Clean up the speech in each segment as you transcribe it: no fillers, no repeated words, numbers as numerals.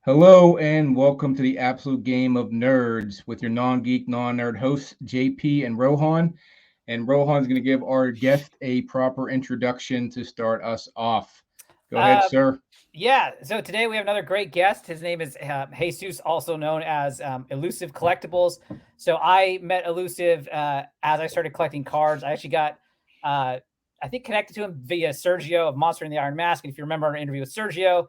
Hello and welcome to the Absolute Game of Nerds with your non-geek, non-nerd hosts JP and Rohan. And Rohan's going to give our guest a proper introduction to start us off. Go ahead, Uh, sir. yeah, so today we have another great guest. His name is Jesus, also known as Elusive Collectables. So I met Elusive as I started collecting cards. I actually got, I think, connected to him via Sergio of Monster in the Iron Mask. And if you remember our interview with Sergio,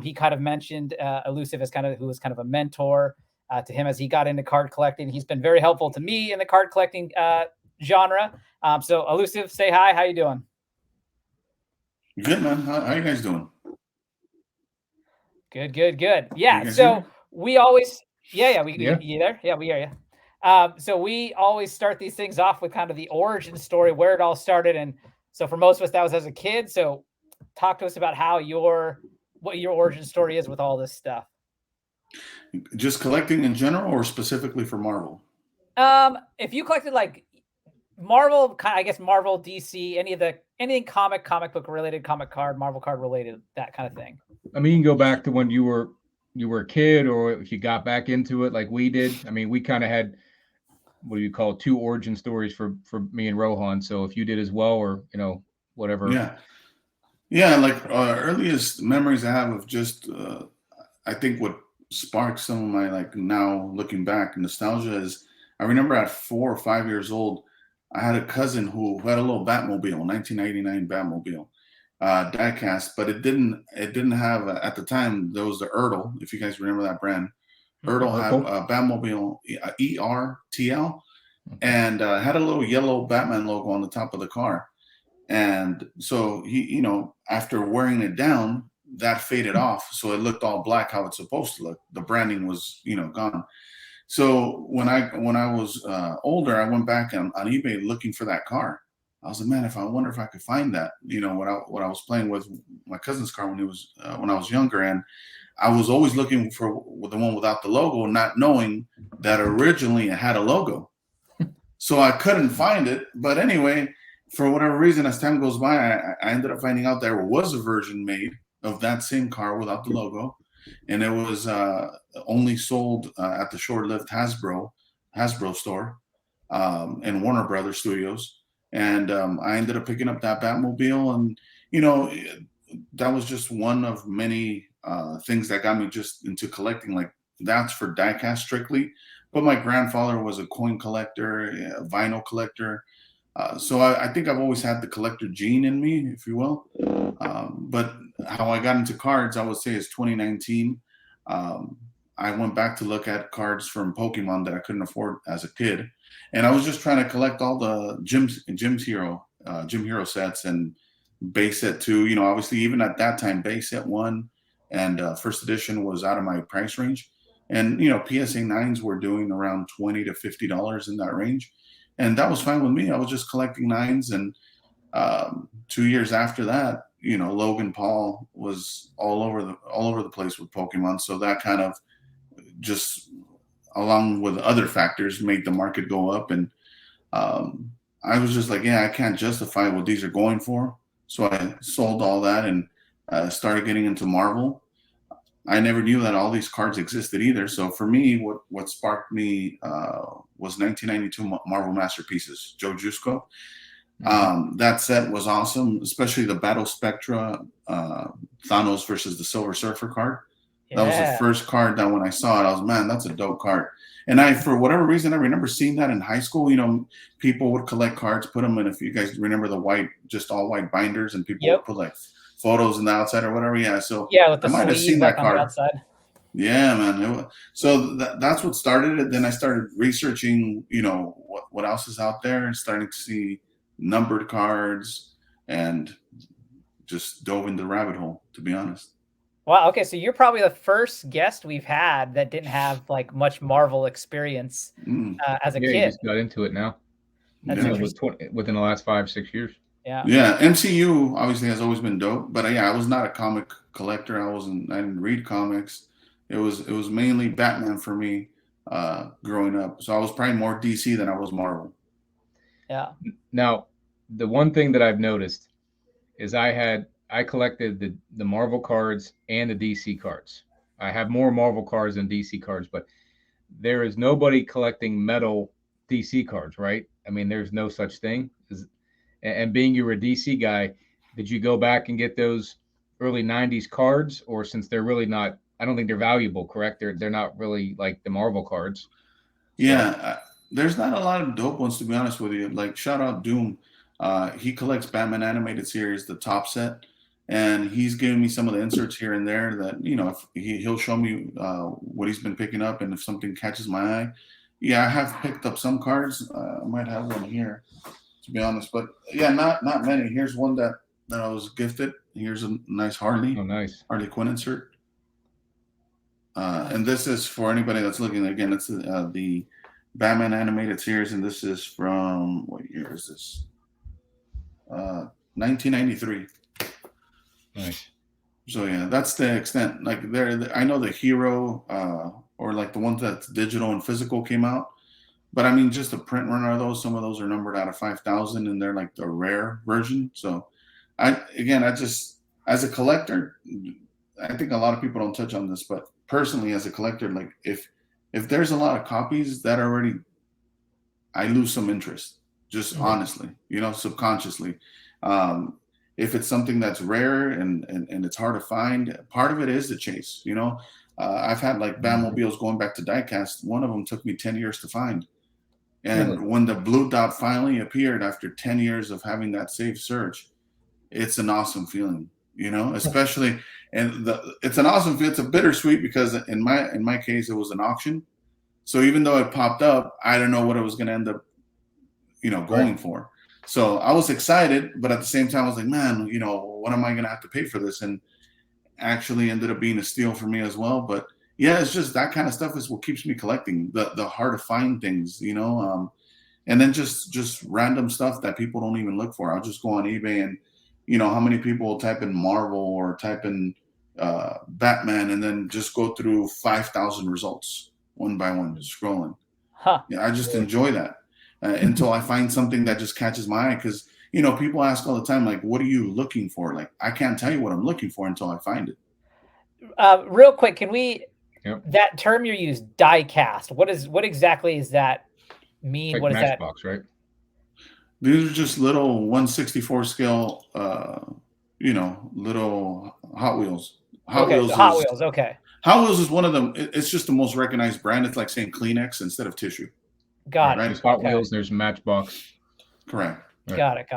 he kind of mentioned Elusive as who was kind of a mentor to him as he got into card collecting. He's been very helpful to me in the card collecting genre. So Elusive, say hi. How you doing? Good, man. How you guys doing? Good. Yeah. You guys hear me? We always, Yeah. you there? Yeah, we hear you. So we always start these things off with kind of the origin story, where it all started. And so for most of us, that was as a kid. So talk to us about what your origin story is with all this stuff. Just collecting in general, or specifically for Marvel? If you collected like Marvel, I guess Marvel, DC, anything comic book related, comic card, Marvel card related, that kind of thing. I mean, you can go back to when you were a kid, or if you got back into it like we did. I mean, we kind of had what do you call two origin stories for me and Rohan. So if you did as well, or whatever. Yeah. Like earliest memories I have of just, I think what sparked some of my like now looking back nostalgia is I remember at 4 or 5 years old, I had a cousin who had a little Batmobile, 1999 Batmobile, diecast, but it didn't have at the time there was the Ertl, if you guys remember that brand. Ertl had Urkel. a Batmobile ERTL, Mhm. and had a little yellow Batman logo on the top of the car. And so he, after wearing it down, that faded off, so it looked all black how it's supposed to look. The branding was, gone. So when I was older, I went back on eBay looking for that car. I was like, man, if I wonder if I could find that, what I was playing with my cousin's car when I was younger, and I was always looking for the one without the logo, not knowing that originally it had a logo. So I couldn't find it. But anyway, for whatever reason, as time goes by, I ended up finding out there was a version made of that same car without the logo, and it was only sold at the short-lived Hasbro store in Warner Brothers Studios. And I ended up picking up that Batmobile, and you know, that was just one of many things that got me just into collecting. Like that's for diecast strictly, but my grandfather was a coin collector, a vinyl collector. So I think I've always had the collector gene in me, if you will. But how I got into cards, I would say, is 2019. Um, I went back to look at cards from Pokemon that I couldn't afford as a kid, and I was just trying to collect all the Gym Hero sets and base set two. Obviously, even at that time, base set one and first edition was out of my price range, and PSA nines were doing around $20 to $50 in that range, and that was fine with me. I was just collecting nines, and 2 years after that, Logan Paul was all over the place with Pokemon, so that kind of just, along with other factors, made the market go up, and I was just like, yeah, I can't justify what these are going for. So I sold all that and started getting into Marvel. I never knew that all these cards existed either. So for me, what sparked me was 1992 Marvel Masterpieces, Joe Jusko. That set was awesome, especially the Battle Spectra Thanos versus the Silver Surfer card. That was the Yeah. first card that when I saw it, I was, man, that's a dope card. And for whatever reason, I remember seeing that in high school. People would collect cards, put them in, if you guys remember the white, just all white binders, and people would Yep. put like photos on the outside or whatever. Yeah. So Yeah, with I the might have seen sleeve that like on the card. outside. Yeah, man. So that's what started it. Then I started researching, what else is out there, and starting to see numbered cards, and just dove into the rabbit hole, to be honest. Wow. Okay, so you're probably the first guest we've had that didn't have like much Marvel experience Mm, as a Yeah, you kid. just got into it now. That's yeah. interesting. Within the last 5, 6 years. Yeah. Yeah, MCU obviously has always been dope, but yeah, I was not a comic collector. I didn't read comics. It was mainly Batman for me growing up. So I was probably more DC than I was Marvel. Yeah. Now, the one thing that I've noticed is I collected the Marvel cards and the DC cards. I have more Marvel cards than DC cards, but there is nobody collecting metal DC cards, right? I mean, there's no such thing. And being you were a DC guy, did you go back and get those early '90s cards, or since they're really not? I don't think they're valuable. Correct? They're not really like the Marvel cards. Yeah, there's not a lot of dope ones, to be honest with you. Like, shout out Doom. He collects Batman animated series, the top set, and he's giving me some of the inserts here and there that, you know, if he'll show me what he's been picking up, and if something catches my eye. Yeah, I have picked up some cards. I might have one here, to be honest, but yeah, not many. Here's one that I was gifted. Here's a nice Harley. Oh, nice. Harley Quinn insert. And this is for anybody that's looking. Again, it's the Batman animated series, and this is from, what year is this? 1993. Nice. So yeah, that's the extent. Like, I know the Hero or like the ones that's digital and physical came out, but I mean, just the print run are those. Some of those are numbered out of 5,000, and they're like the rare version. So I just, as a collector, I think a lot of people don't touch on this, but personally, as a collector, like, if there's a lot of copies that already, I lose some interest, just honestly, you know, subconsciously. If it's something that's rare and it's hard to find, part of it is the chase, you know. I've had like Batmobiles going back to diecast. One of them took me 10 years to find. And when the blue dot finally appeared after 10 years of having that safe search, it's an awesome feeling, you know, especially, and it's an awesome feel. It's a bittersweet because in my case, it was an auction. So even though it popped up, I don't know what it was going to end up, you know, going for. So I was excited, but at the same time, I was like, man, you know, what am I going to have to pay for this? And actually ended up being a steal for me as well. But yeah, it's just that kind of stuff is what keeps me collecting, the hard to find things, you know, and then just random stuff that people don't even look for. I'll just go on eBay, and, you know, how many people will type in Marvel or type in Batman and then just go through 5,000 results one by one, just scrolling. Yeah, I just enjoy that until I find something that just catches my eye. Because, you know, people ask all the time, like, what are you looking for? Like, I can't tell you what I'm looking for until I find it. Real quick, can we, that term you use, die cast, what exactly does that mean? Like what is that? Matchbox, right? These are just little 1/64 scale, you know, little Hot Wheels. Hot Wheels. Okay. Hot Wheels is one of them. It's just the most recognized brand. It's like saying Kleenex instead of tissue. Got it. There's Hot Wheels. There's Matchbox. Correct. Right. Got it.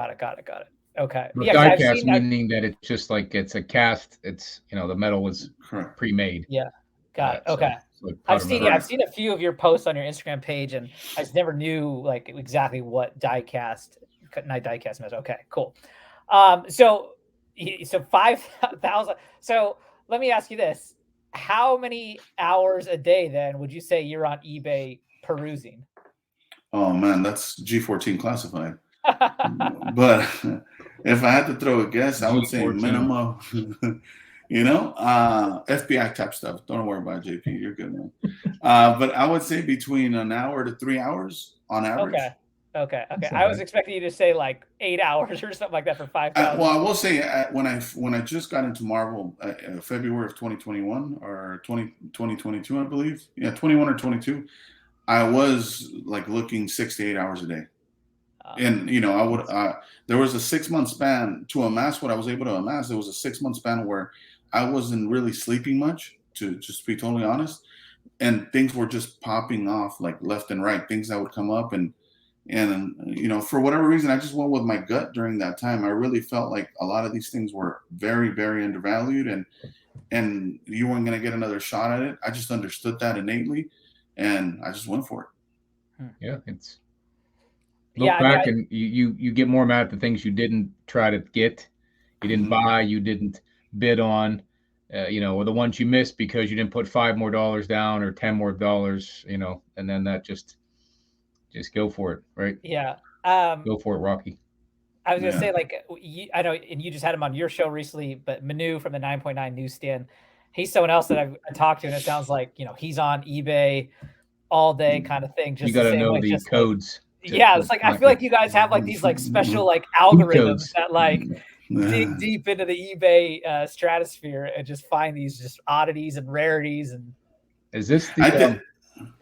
Okay. But die cast meaning that it's just like it's a cast. It's, you know, the metal was pre-made. Yeah. Got it. Okay. So I've seen a few of your posts on your Instagram page, and I just never knew like exactly what die cast meant. Okay, cool. So 5,000. So let me ask you this: how many hours a day then would you say you're on eBay perusing? Oh man, that's G14 classified. But if I had to throw a guess, I would say minimum. You know, FBI type stuff. Don't worry about it, JP. You're good, man. But I would say between an hour to 3 hours on average. Okay. I was expecting you to say like 8 hours or something like that for 5,000. Well, I will say when I just got into Marvel, February of 2021 or 2022, I believe. Yeah, 21 or 22. I was like looking 6 to 8 hours a day. And, you know, I would, there was a 6-month span to amass what I was able to amass. There was a 6-month span where I wasn't really sleeping much, to just be totally honest. And things were just popping off like left and right, things that would come up. And, you know, for whatever reason, I just went with my gut during that time. I really felt like a lot of these things were very, very undervalued, and you weren't going to get another shot at it. I just understood that innately, and I just went for it. Yeah, it's look back and you get more mad at the things you didn't try to get, you didn't buy, you didn't bid on, you know, or the ones you missed because you didn't put $5 more down or $10 more, you know, and then that just go for it, right? Yeah. Go for it, Rocky. I was gonna say, like, I know, and you just had him on your show recently, but Manu from the 9.9 newsstand, he's someone else that I've talked to, and it sounds like, you know, he's on eBay all day kind of thing. Just you got to know the codes. It's like I feel like you guys have like these like special like algorithms that like dig deep into the eBay stratosphere and just find these just oddities and rarities. And is this the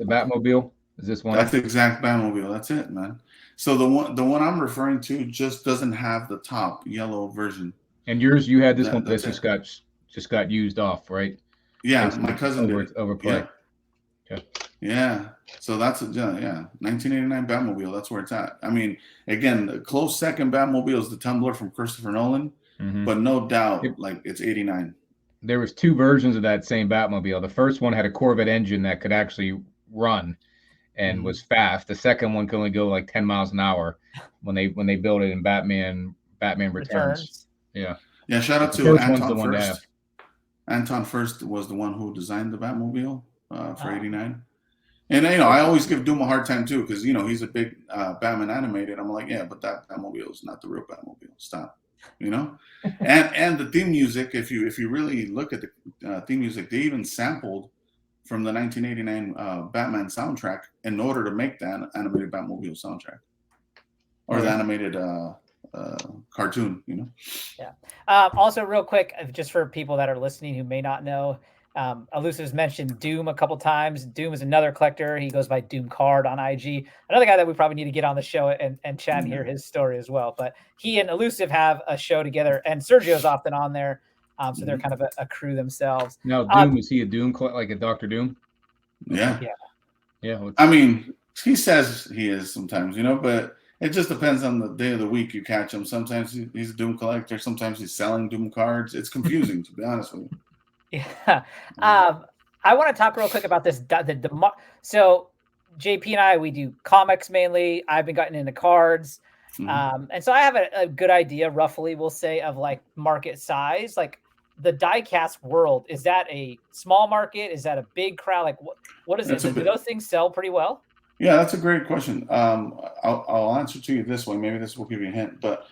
Batmobile? Is this one? That's the exact Batmobile. That's it, man. So the one I'm referring to just doesn't have the top yellow version. And yours, you had this one. This just got used off, right? Yeah, Basically, my cousin did overplay. Yeah. Okay. Yeah. So that's 1989 Batmobile. That's where it's at. I mean, again, the close second Batmobile is the Tumbler from Christopher Nolan, but no doubt, it's 89. There was two versions of that same Batmobile. The first one had a Corvette engine that could actually run and was fast. The second one could only go like 10 miles an hour when they built it in Batman Returns. Yeah. Yeah. Shout out to Anton First. Anton First was the one who designed the Batmobile for 89. And, I always give Doom a hard time, too, because, he's a big Batman animated. I'm like, yeah, but that Batmobile is not the real Batmobile. Stop, and the theme music, if you really look at the theme music, they even sampled from the 1989 Batman soundtrack in order to make that animated Batmobile soundtrack or the animated cartoon, Yeah. Also, real quick, just for people that are listening who may not know, Elusive's mentioned Doom a couple times. Doom is another collector. He goes by Doom Card on IG. Another guy that we probably need to get on the show and chat and hear his story as well. But he and Elusive have a show together, and Sergio's often on there. So they're kind of a crew themselves. Now, Doom, is he a Doom, like a Dr. Doom? Yeah. Yeah. I mean, he says he is sometimes, but it just depends on the day of the week you catch him. Sometimes he's a Doom collector. Sometimes he's selling Doom cards. It's confusing, to be honest with you. Yeah. I want to talk real quick about this. So JP and I, we do comics mainly. I've been gotten into cards. And so I have a good idea, roughly, we'll say, of like market size. Like the diecast world, is that a small market? Is that a big crowd? Like what is it? Do those things sell pretty well? Yeah, that's a great question. I'll answer to you this way. Maybe this will give you a hint. But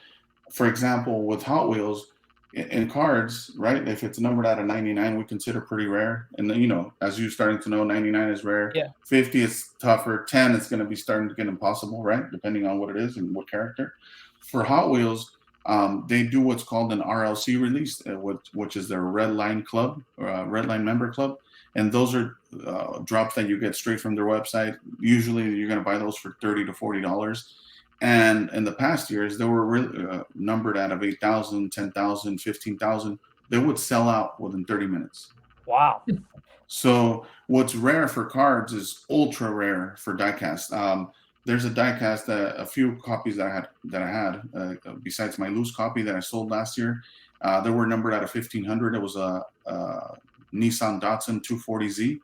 for example, with Hot Wheels, in cards, right? If it's numbered out of 99, we consider pretty rare. And then, as you're starting to know, 99 is rare. Yeah. 50 is tougher. 10 is going to be starting to get impossible, right? Depending on what it is and what character. For Hot Wheels, they do what's called an RLC release, which is their Red Line Club, Red Line Member Club. And those are drops that you get straight from their website. Usually you're going to buy those for $30 to $40. And in the past years, they were really numbered out of 8,000, 10,000, 15,000. They would sell out within 30 minutes. Wow. So what's rare for cards is ultra rare for diecast. There's a diecast, a few copies that I had besides my loose copy that I sold last year. They were numbered out of 1,500. It was a Nissan Datsun 240Z,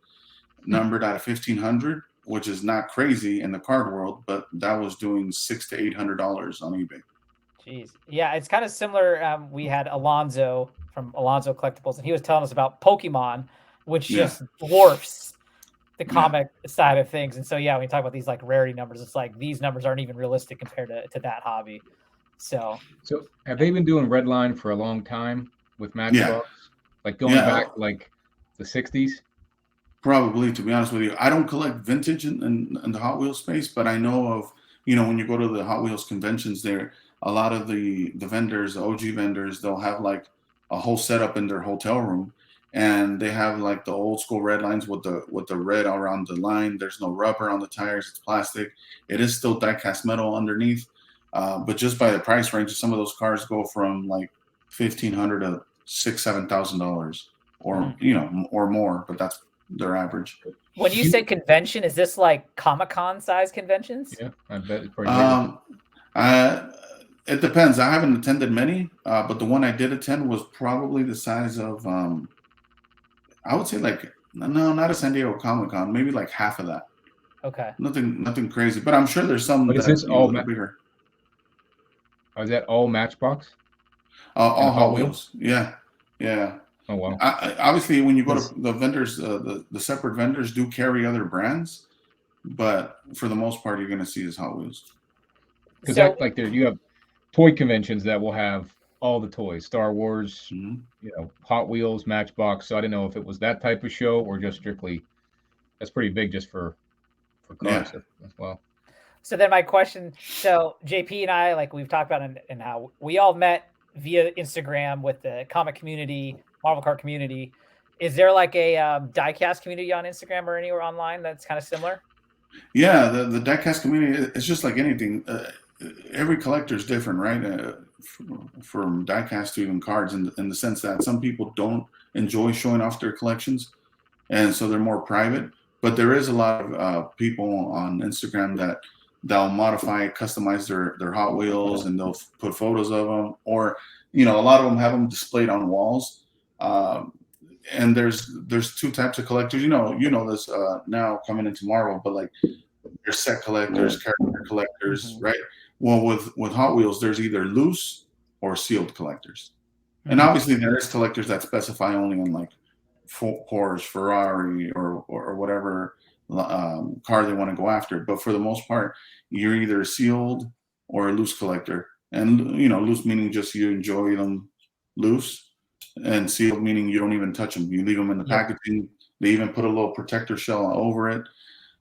numbered out of 1,500. Which is not crazy in the card world, but that was doing $600 to $800 on eBay. Jeez. Yeah, it's kind of similar. We had Alonzo from Alonzo Collectables, and he was telling us about Pokemon, which just dwarfs the comic side of things. And so, when you talk about these like rarity numbers, it's like these numbers aren't even realistic compared to that hobby. So have they been doing Redline for a long time with Matchbox? Like going back like the 60s? Probably, to be honest with you. I don't collect vintage in the Hot Wheels space, but I know of, when you go to the Hot Wheels conventions there, a lot of the vendors, the OG vendors, they'll have like a whole setup in their hotel room, and they have like the old school red lines with the red around the line. There's no rubber on the tires; it's plastic. It is still die-cast metal underneath, but just by the price range, some of those cars go from like $1,500 to $6,000-$7,000, or or more. But that's their average. When you say convention, is this like Comic-Con size conventions? Yeah, I bet it's pretty big. It depends. I haven't attended many, but the one I did attend was probably the size of, I would say not a San Diego Comic-Con, maybe like half of that. Okay. Nothing crazy, but I'm sure there's some that is this all bigger. Is that all Matchbox? All Hot Wheels. Yeah. Oh wow! Obviously, when you go to the vendors, the separate vendors do carry other brands, but for the most part, you're going to see is Hot Wheels. Because you have toy conventions that will have all the toys, Star Wars, Hot Wheels, Matchbox. So I didn't know if it was that type of show or just strictly. That's pretty big just for cars as well. So then my question, so JP and I, like we've talked about and how we all met via Instagram with the comic community, Marvel card community. Is there like a diecast community on Instagram or anywhere online that's kind of similar? Yeah, the diecast community, it's just like anything. Every collector is different, right? From diecast to even cards, in the sense that some people don't enjoy showing off their collections, and so they're more private. But there is a lot of people on Instagram that they'll modify, customize their Hot Wheels, and they'll put photos of them, or a lot of them have them displayed on walls. And there's two types of collectors. You know this now coming into Marvel, but like there's set collectors, character collectors, right? Well, with Hot Wheels, there's either loose or sealed collectors, and obviously there is collectors that specify only on like Porsche, Ferrari, or whatever car they want to go after. But for the most part, you're either a sealed or a loose collector, and loose meaning just you enjoy them loose, and sealed meaning you don't even touch them. You leave them in the packaging. They even put a little protector shell over it.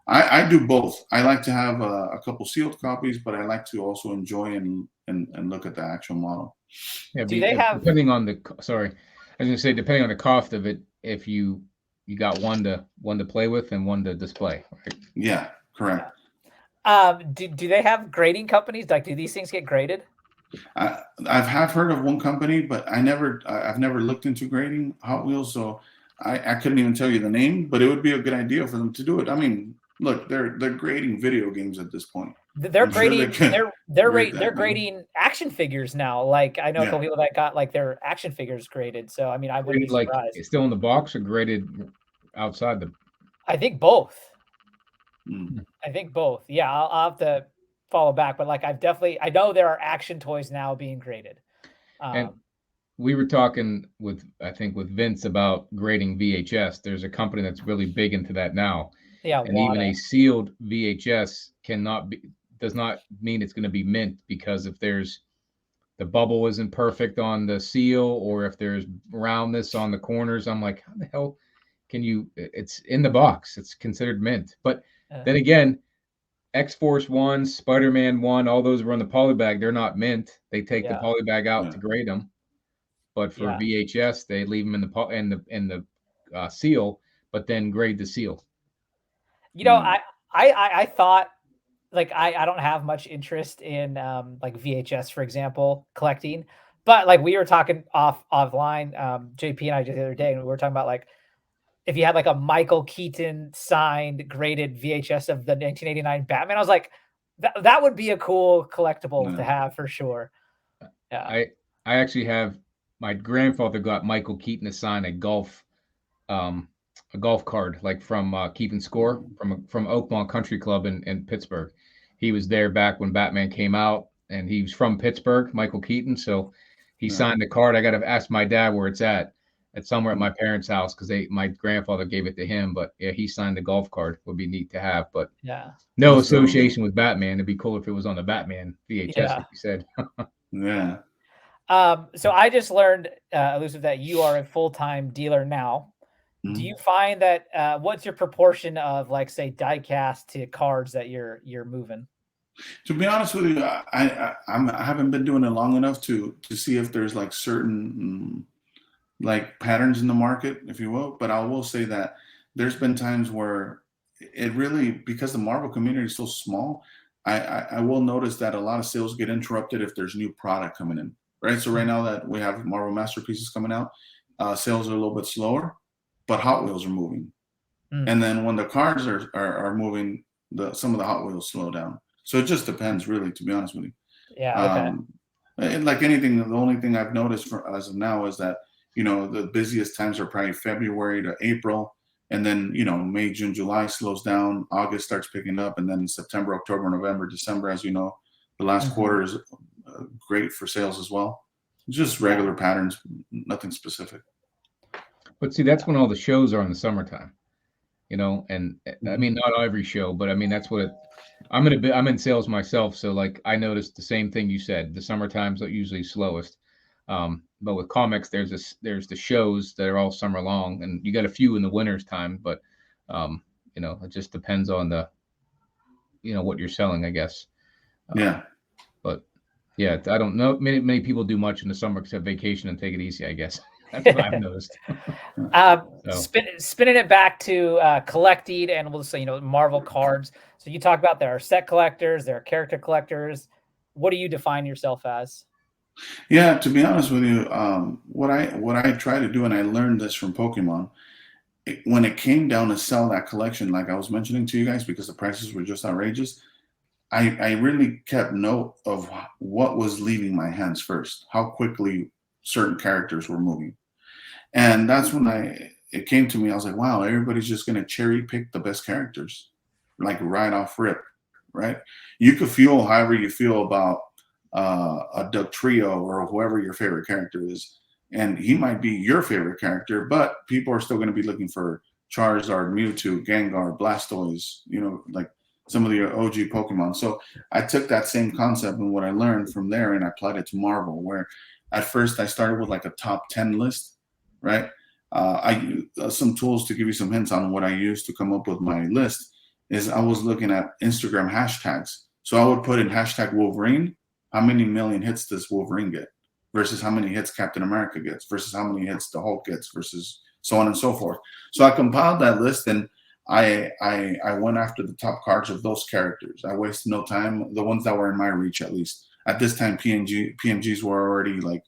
I do both. I like to have a couple sealed copies, but I like to also enjoy and look at the actual model. Yeah, Do they have? depending on the sorry, I was gonna say depending on the cost of it, if you got one to play with and one to display, right? Yeah, correct. Do they have grading companies? Like, do these things get graded? I've heard of one company, but I've never looked into grading Hot Wheels, so I couldn't even tell you the name. But it would be a good idea for them to do it. I mean, look, they're grading video games at this point. They're grading. They're that, grading action figures now. Like I know a couple people that got like their action figures graded. So I mean, I wouldn't be surprised. Like it's still in the box or graded outside the. I think both. Mm. I think both. Yeah, I'll have to follow back, but like I know there are action toys now being graded. And we were talking with Vince about grading VHS. There's a company that's really big into that now. Yeah, and even a sealed VHS does not mean it's going to be mint, because if there's the bubble isn't perfect on the seal, or if there's roundness on the corners, I'm like, how the hell can you? It's in the box. It's considered mint. But then again, X-Force 1, Spider-Man 1, all those were on the polybag. They're not mint. They take the polybag out to grade them. But for VHS, they leave them in the seal, but then grade the seal. I thought, like, I don't have much interest in like VHS, for example, collecting, but like we were talking offline, JP and I just the other day, and we were talking about like if you had like a Michael Keaton signed graded VHS of the 1989 Batman, I was like, that would be a cool collectible to have for sure. Yeah, I actually have, my grandfather got Michael Keaton to sign a golf card, like from Keep and Score from Oakmont Country Club in Pittsburgh. He was there back when Batman came out, and he was from Pittsburgh, Michael Keaton. So he signed the card. I got to ask my dad where it's at. It's somewhere at my parents' house, because my grandfather gave it to him. But yeah, he signed the golf card. Would be neat to have, but no association with Batman. It'd be cool if it was on the Batman VHS, like you said. Yeah. So I just learned, Elusive, that you are a full-time dealer now. Mm-hmm. Do you find that what's your proportion of, like, say, diecast to cards that you're moving? To be honest with you, I haven't been doing it long enough to see if there's like certain like patterns in the market, if you will. But I will say that there's been times where it really, because the Marvel community is so small, I will notice that a lot of sales get interrupted if there's new product coming in, right? So right now that we have Marvel Masterpieces coming out, sales are a little bit slower, but Hot Wheels are moving. And then when the cards are moving, some of the Hot Wheels slow down. So it just depends, really, to be honest with you. Yeah. Okay. And like anything, the only thing I've noticed as of now is that, the busiest times are probably February to April. And then, May, June, July slows down. August starts picking up. And then September, October, November, December, as you know, the last quarter is great for sales as well. Just regular patterns, nothing specific. But see, that's when all the shows are in the summertime, and I mean, not every show, but I mean, that's what I'm in sales myself. So like, I noticed the same thing you said. The summertime's usually slowest. But with comics, there's the shows that are all summer long, and you got a few in the winter's time, but it just depends on the what you're selling, I guess. But Yeah, I don't know. Many people do much in the summer except vacation and take it easy, I guess. That's what I've noticed. So. Spinning it back to collecting, and we'll say, Marvel cards. So you talk about there are set collectors, there are character collectors. What do you define yourself as? Yeah, to be honest with you, what I try to do, and I learned this from Pokemon, when it came down to sell that collection, like I was mentioning to you guys, because the prices were just outrageous, I really kept note of what was leaving my hands first, how quickly certain characters were moving. And that's when it came to me. I was like, wow, everybody's just going to cherry pick the best characters, like right off rip, right? You could feel however you feel about a Duck Trio or whoever your favorite character is. And he might be your favorite character, but people are still going to be looking for Charizard, Mewtwo, Gengar, Blastoise, like some of the OG Pokemon. So I took that same concept and what I learned from there and I applied it to Marvel, where at first I started with like a top 10 list, right? I use some tools to give you some hints on what I used to come up with my list is I was looking at Instagram hashtags. So I would put in hashtag Wolverine, how many million hits does Wolverine get versus how many hits Captain America gets versus how many hits the Hulk gets versus so on and so forth. So I compiled that list and I went after the top cards of those characters. I wasted no time, the ones that were in my reach at least. At this time, PMGs were already like,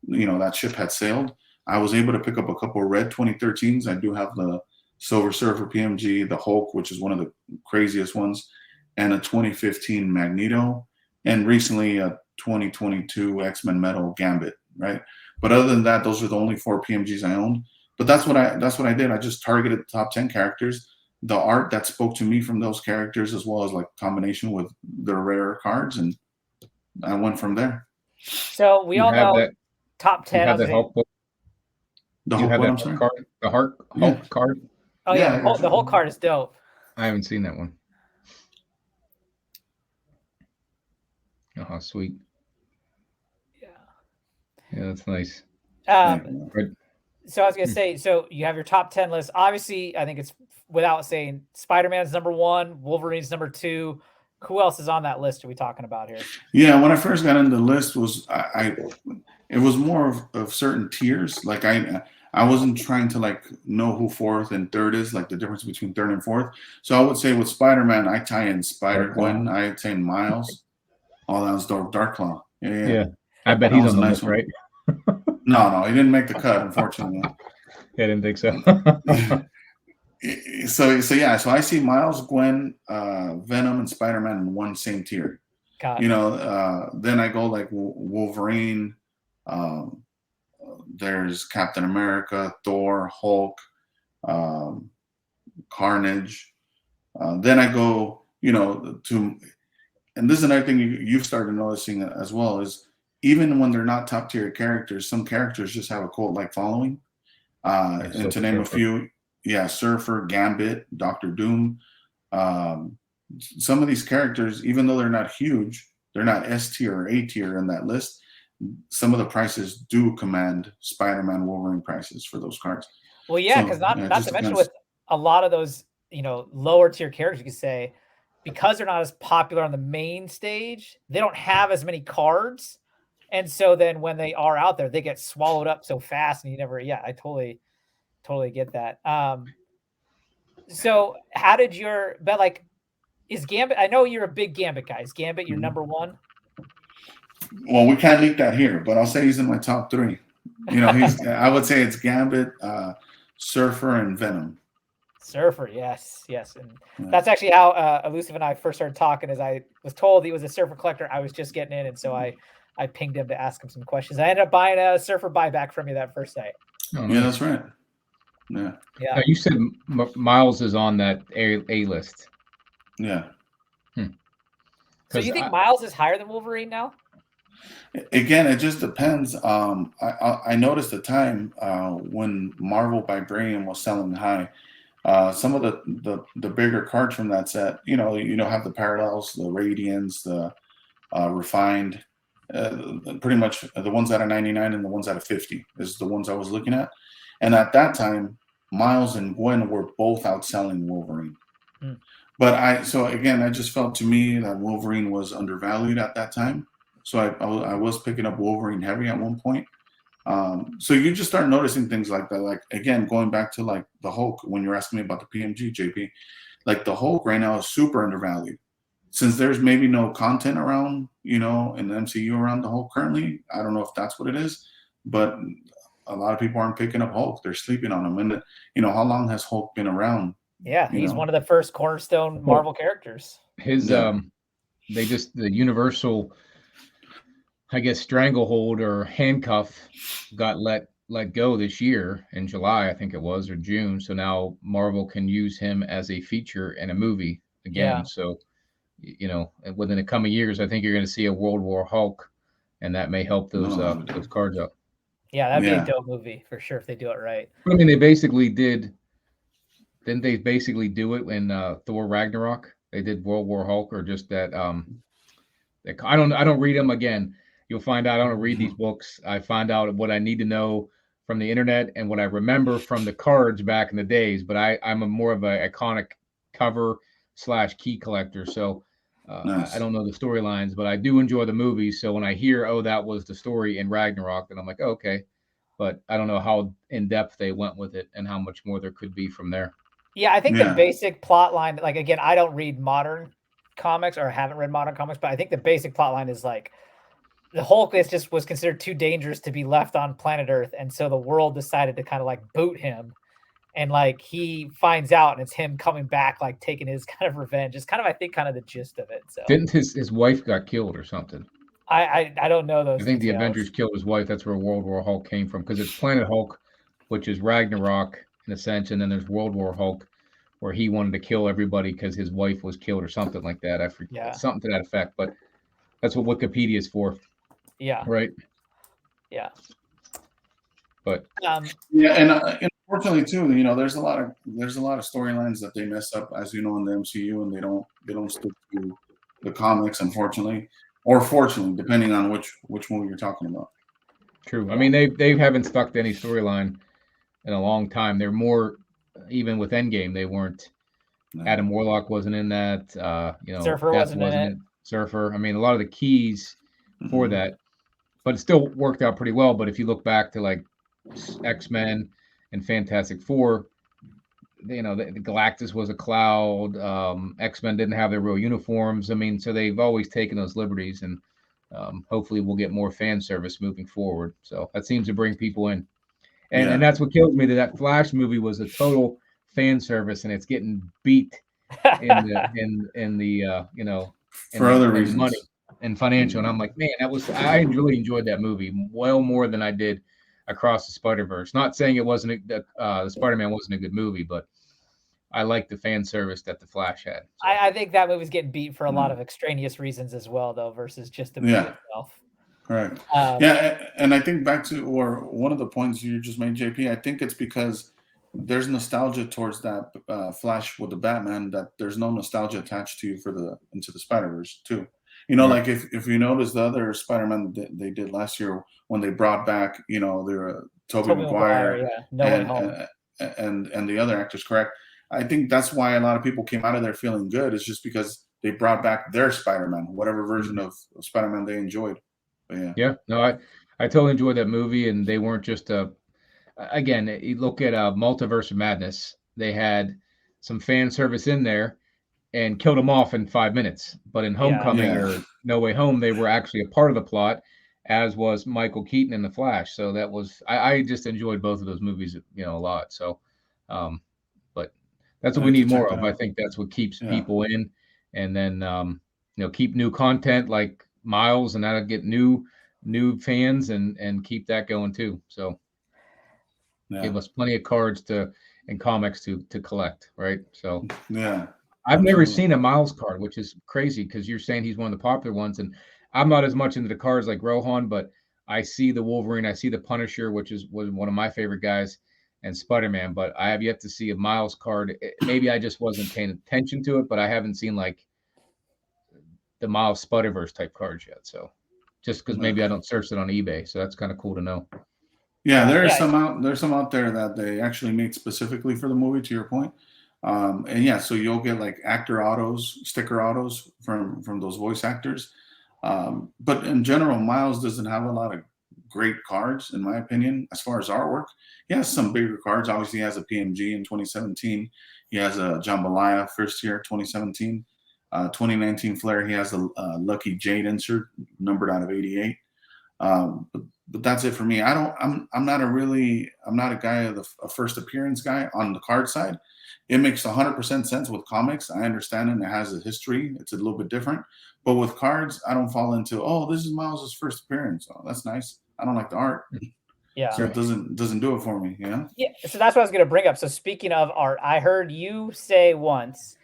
that ship had sailed. I was able to pick up a couple of red 2013s. I do have the Silver Surfer PMG, the Hulk, which is one of the craziest ones, and a 2015 Magneto, and recently a 2022 X-Men Metal Gambit, right? But other than that, those are the only 4 PMGs I owned. But that's what I did. I just targeted the top 10 characters, the art that spoke to me from those characters, as well as like combination with the rare cards, and I went from there. So we all know that, top 10. You have that Hulk book. The Hulk have one, that card, the Hulk card. Oh yeah, the Hulk card is dope. I haven't seen that one. Oh, how sweet. Yeah, that's nice. So I was gonna say, so you have your top 10 list. Obviously, I think it's without saying Spider-Man's number 1, Wolverine's number 2. Who else is on that list are we talking about here? Yeah, when I first got into the list was it was more of certain tiers. Like I wasn't trying to like know who 4th and 3rd is, like the difference between 3rd and 4th. So I would say with Spider-Man, I tie in Spider-Gwen, I tie in Miles. Oh, that was Darkclaw. Yeah. I bet he's on the list, right? No, he didn't make the cut, unfortunately. I didn't think so. So I see Miles, Gwen, Venom, and Spider-Man in one same tier. Then I go like Wolverine. There's Captain America, Thor, Hulk, Carnage. Then I go, to, and this is another thing you've started noticing as well, is even when they're not top tier characters, some characters just have a cult-like following. And to name a few, Surfer, Gambit, Doctor Doom. Some of these characters, even though they're not huge, they're not S tier or A tier in that list. Some of the prices do command Spider-Man, Wolverine prices for those cards. Well, yeah, because not to mention with a lot of those, lower tier characters, you could say, because they're not as popular on the main stage, they don't have as many cards. And so then when they are out there, they get swallowed up so fast and I totally get that. So how did is Gambit, I know you're a big Gambit guy. Is Gambit your number 1? Well, we can't leak that here, but I'll say he's in my top 3. I would say it's Gambit, Surfer, and Venom. Surfer, yes. And that's actually how Elusive and I first started talking, as I was told he was a Surfer collector. I was just getting in, and so I pinged him to ask him some questions. I ended up buying a Surfer buyback from you that first night. Oh, yeah, that's right. Yeah. Now, you said Miles is on that A list. Yeah. So you think Miles is higher than Wolverine now? Again, it just depends. I noticed the time when Marvel Vibranium was selling high. Some of the bigger cards from that set, have the parallels, the Radiants, the refined, pretty much the ones out of 99 and the ones out of 50 is the ones I was looking at. And at that time, Miles and Gwen were both outselling Wolverine. But I just felt to me that Wolverine was undervalued at that time. so I was picking up Wolverine heavy at one point. So you just start noticing things like that. Like again, going back to like the Hulk, when you're asking me about the PMG, JP, like the Hulk right now is super undervalued. Since there's maybe no content around, in the MCU around the Hulk currently, I don't know if that's what it is, but a lot of people aren't picking up Hulk. They're sleeping on him. And how long has Hulk been around? Yeah, he's one of the first cornerstone Marvel characters. His the Universal, I guess, stranglehold or handcuff got let go this year in July, I think it was, or June. So now Marvel can use him as a feature in a movie again. Yeah. So, within the coming years, I think you're going to see a World War Hulk, and that may help those cards up. Yeah, that'd be a dope movie for sure if they do it right. I mean, they basically did. Didn't they basically do it in Thor Ragnarok? They did World War Hulk, or just that. I don't read them again. You'll find out I don't read these books. I find out what I need to know from the internet and what I remember from the cards back in the days. But I'm more of an iconic cover / key collector. So Nice. I don't know the storylines, but I do enjoy the movies. So when I hear, oh, that was the story in Ragnarok, then I'm like, oh, okay. But I don't know how in depth they went with it and how much more there could be from there. Yeah, I think the basic plot line, like, again, I don't read modern comics or haven't read modern comics, but I think the basic plot line is like the Hulk was considered too dangerous to be left on planet Earth, and so the world decided to kind of like boot him, and like he finds out, and it's him coming back, like taking his kind of revenge. It's kind of, I think, kind of the gist of it. So didn't his wife got killed or something? I don't know those. I think details. the Avengers killed his wife. That's where World War Hulk came from, because it's Planet Hulk, which is Ragnarok in a sense, and then there's World War Hulk, where he wanted to kill everybody because his wife was killed or something like that. I forget, something to that effect, but that's what Wikipedia is for. Yeah. Right. Yeah. But and unfortunately too, there's a lot of storylines that they mess up, as you know, in the MCU, and they don't stick to the comics, unfortunately, or fortunately, depending on which movie you're talking about. True. I mean, they haven't stuck to any storyline in a long time. They're more, even with Endgame, they weren't. No. Adam Warlock wasn't in that. Surfer Death wasn't in it. Surfer. I mean, a lot of the keys for that, but it still worked out pretty well. But if you look back to like X-Men and Fantastic Four, the Galactus was a cloud. X-Men didn't have their real uniforms. I mean, so they've always taken those liberties, and hopefully we'll get more fan service moving forward. So that seems to bring people in. And that's what kills me, that Flash movie was a total fan service, and it's getting beat in the for other reasons, money and financial. And I'm like, man, I really enjoyed that movie well more than I did Across the Spider-Verse. Not saying it wasn't the Spider-Man wasn't a good movie, but I like the fan service that the Flash had. So. I think that movie's getting beat for a lot of extraneous reasons as well, though, versus just the movie itself. Correct. And I think back to, or one of the points you just made, JP, I think it's because there's nostalgia towards that Flash with the Batman, that there's no nostalgia attached to you for the Into the Spider-Verse too. Like if you notice the other Spider-Man that they did last year, when they brought back, their Tobey Maguire, No Way Home, and the other actors, correct? I think that's why a lot of people came out of there feeling good. It's just because they brought back their Spider-Man, whatever version of Spider-Man they enjoyed. Yeah, no, I totally enjoyed that movie, and they weren't just again, you look at Multiverse of Madness, they had some fan service in there and killed them off in 5 minutes. But in Homecoming or No Way Home, they were actually a part of the plot, as was Michael Keaton in The Flash. So that was, I just enjoyed both of those movies, a lot. So, but that's what we need more of. I think that's what keeps people in, and then, keep new content like Miles, and that'll get new fans and keep that going too. So give us plenty of cards and comics to collect, right? So I've never seen a Miles card, which is crazy, because you're saying he's one of the popular ones, and I'm not as much into the cards like Rohan, but I see the Wolverine, I see the Punisher, which was one of my favorite guys, and Spider-Man, but I have yet to see a Miles card. Maybe I just wasn't paying attention to it, but I haven't seen like the Miles Spider-Verse type cards yet. So just because maybe I don't search it on eBay. So that's kind of cool to know. Yeah, there's some out there that they actually made specifically for the movie, to your point. So you'll get like actor autos, sticker autos from those voice actors. But in general, Miles doesn't have a lot of great cards, in my opinion, as far as artwork. He has some bigger cards. Obviously, he has a PMG in 2017. He has a Jambalaya first year, 2017. 2019 Flair, he has a Lucky Jade insert, numbered out of 88. But that's it for me. I'm not a guy of a first appearance guy on the card side. It makes 100% sense with comics. I understand it. It has a history. It's a little bit different. But with cards, I don't fall into, oh, this is Miles's first appearance. Oh, that's nice. I don't like the art. Yeah. So it doesn't do it for me, you know? Yeah. So that's what I was going to bring up. So speaking of art, I heard you say once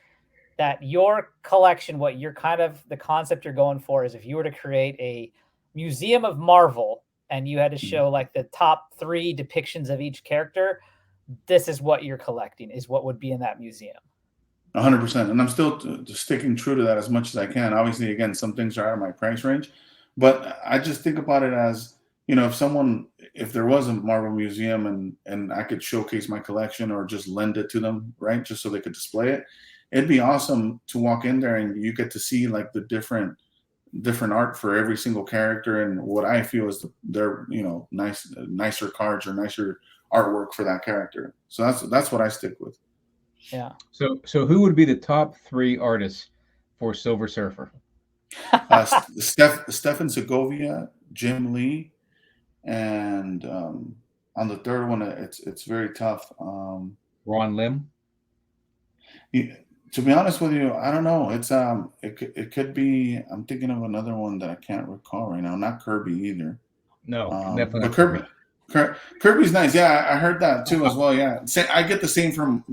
that your collection, what you're kind of the concept you're going for is if you were to create a museum of Marvel and you had to show like the top 3 depictions of each character, this is what you're collecting, is what would be in that museum. 100%. And I'm still sticking true to that as much as I can. Obviously, again, some things are out of my price range, but I just think about it as, if there was a Marvel museum and I could showcase my collection or just lend it to them, right, just so they could display it, it'd be awesome to walk in there and you get to see like the different art for every single character and what I feel is their nicer cards or nicer artwork for that character. So that's what I stick with. Yeah. So who would be the top 3 artists for Silver Surfer? Stefan Segovia, Jim Lee, and on the third one, it's very tough. Ron Lim. To be honest with you, I don't know. It's it could be. I'm thinking of another one that I can't recall right now. Not Kirby either. No, definitely. But Kirby's nice. Yeah, I heard that too as well. Yeah, I get the same from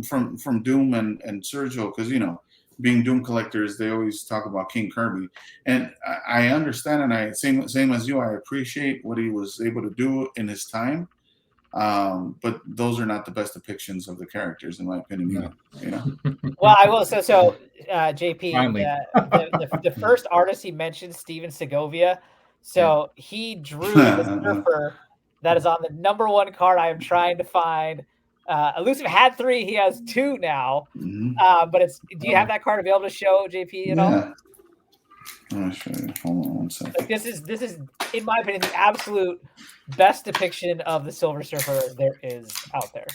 Doom and Sergio because being Doom collectors, they always talk about King Kirby, and I understand, and I same as you. I appreciate what he was able to do in his time, but those are not the best depictions of the characters, in my opinion. Well, I will. So JP, Finally. the first artist he mentioned, Steven Segovia. So he drew the Surfer that is on the #1 card I am trying to find. Elusive had 3. He has 2 now. Mm-hmm. But do you have that card available to show, JP? At all? I'll show you. Hold on one second. Like this is, in my opinion, the absolute best depiction of the Silver Surfer there is out there.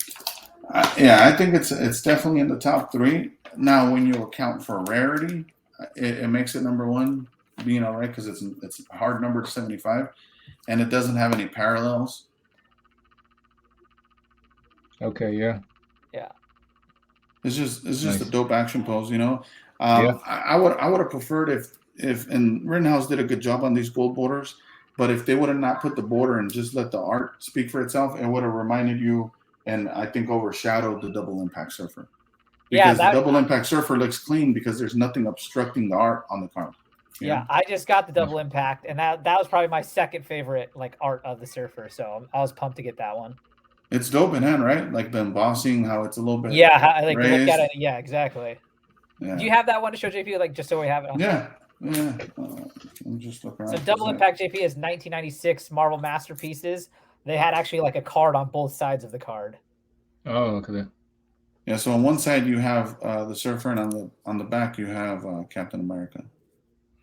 I think it's definitely in the top 3. Now, when you account for rarity, it makes it #1, being all right, because it's a hard number to 75, and it doesn't have any parallels. Okay, yeah. It's just Nice. a dope action pose, I would have preferred if and Rittenhouse did a good job on these gold borders, but if they would have not put the border and just let the art speak for itself, it would have reminded you and I think overshadowed the double impact surfer. Because the double impact surfer looks clean because there's nothing obstructing the art on the card. Yeah, I just got the double impact, and that was probably my second favorite art of the Surfer. So I was pumped to get that one. It's dope in hand, right? Like the embossing, how it's a little bit. Yeah, like raised. Look at it. Yeah, exactly. Yeah. Do you have that one to show JP? Like just so we have it on. Yeah. I'm just looking around. So double impact JP is 1996 Marvel Masterpieces. They had actually like a card on both sides of the card. Oh, okay. Yeah. So on one side you have the Surfer, and on the back you have Captain America.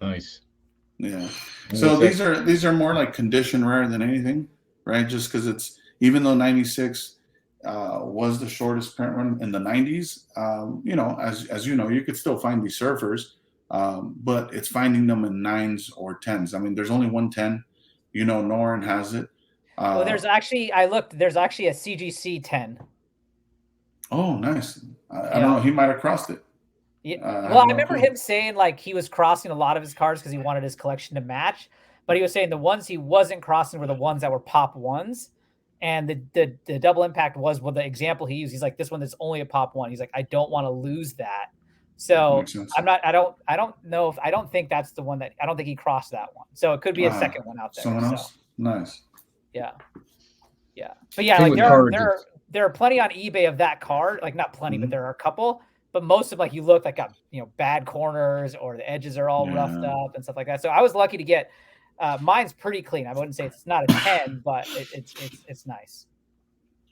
Nice. Yeah. So these are more like condition rare than anything, right? Just because it's, even though 96 was the shortest print run in the 90s, as you know, you could still find these surfers, but it's finding them in 9s or 10s. I mean, there's only 110. Norin has it. Well, there's actually a CGC 10. Oh, nice. I don't know. He might have crossed it. Yeah. Well, I remember him saying like he was crossing a lot of his cards because he wanted his collection to match, but he was saying the ones he wasn't crossing were the ones that were pop 1s. And the double impact was the example he used. He's like, this one is only a pop 1. He's like, I don't want to lose that. So I don't think that's the one I don't think he crossed that one. So it could be a second one out there. Someone else? Nice. Yeah. But yeah, like there are plenty on eBay of that card. Like not plenty, but there are a couple. But most of you look like got bad corners or the edges are all roughed up and stuff like that. So I was lucky to get. Mine's pretty clean. I wouldn't say it's not a 10, but it's nice.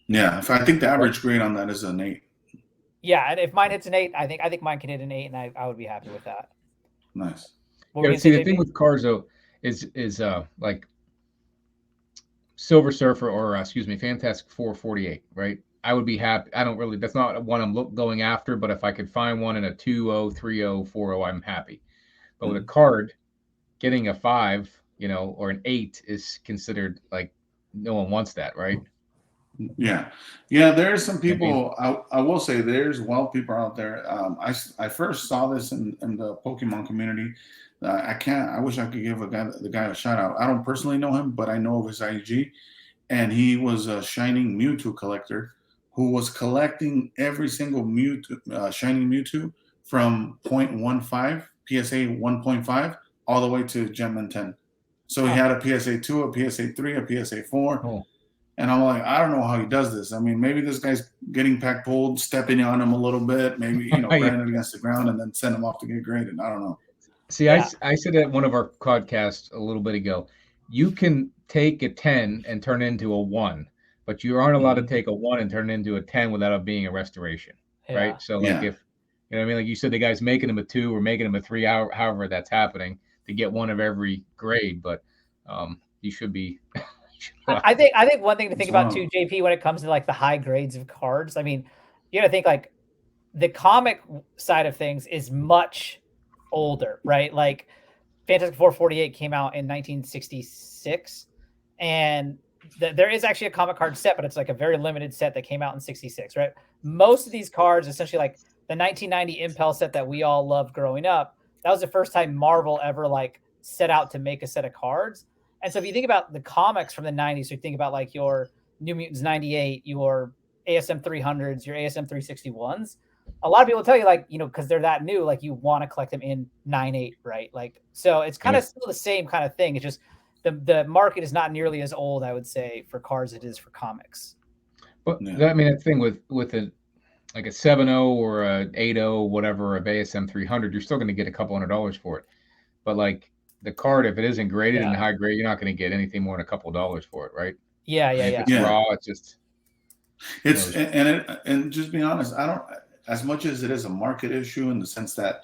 Yeah, I think the average grade on that is an 8. Yeah, and if mine hits an 8, I think mine can hit an 8, and I would be happy with that. Nice. See, the thing with cards though, is like Silver Surfer or excuse me, Fantastic Four 48, right? I would be happy. I don't really. That's not one I'm going after. But if I could find one in a 2.0, 3.0, 4.0, I'm happy. But with a card, getting a 5, or an 8 is considered like no one wants that, right? Yeah, yeah. There's some I mean, people. I will say there's wild people out there. I first saw this in the Pokemon community. I can't. I wish I could give the guy a shout out. I don't personally know him, but I know of his IG, and he was a Shining Mewtwo collector who was collecting every single Mewtwo, Shining Mewtwo from 0.15 PSA 1.5 all the way to Gen 10. So he had a PSA 2, a PSA 3, a PSA 4. oh, And I'm like, I don't know how he does this. I mean, maybe this guy's getting pack pulled, stepping on him a little bit, maybe, yeah. grinding against the ground and then send him off to get graded. I don't know. See, I said at one of our podcasts a little bit ago, you can take a 10 and turn it into a 1, but you aren't allowed to take a 1 and turn it into a 10 without it being a restoration, right? So, like, if you know what I mean, like you said, the guy's making him a 2 or making him a 3, however that's happening to get one of every grade, but you should be. I think one thing to think about too, JP, when it comes to like the high grades of cards. I mean, you got to think like the comic side of things is much older, right? Like Fantastic Four 48 came out in 1966, and there is actually a comic card set, but it's like a very limited set that came out in 66, right? Most of these cards, essentially like the 1990 Impel set that we all loved growing up, that was the first time Marvel ever like set out to make a set of cards. And so if you think about the comics from the 90s, so you think about like your New Mutants 98, your ASM 300s, your ASM 361s, a lot of people tell you like, because they're that new, like you want to collect them in 9.8, right? Like, so it's kind of still the same kind of thing. It's just the market is not nearly as old, I would say, for cards as it is for comics. But I mean, that thing with a like a 7.0 or a 8.0, whatever, of ASM 300, you're still going to get a couple $100 for it. But like the card, if it isn't graded in high grade, you're not going to get anything more than a couple $dollars for it, right? Yeah. If it's raw, it's just and just being honest, I don't, as much as it is a market issue in the sense that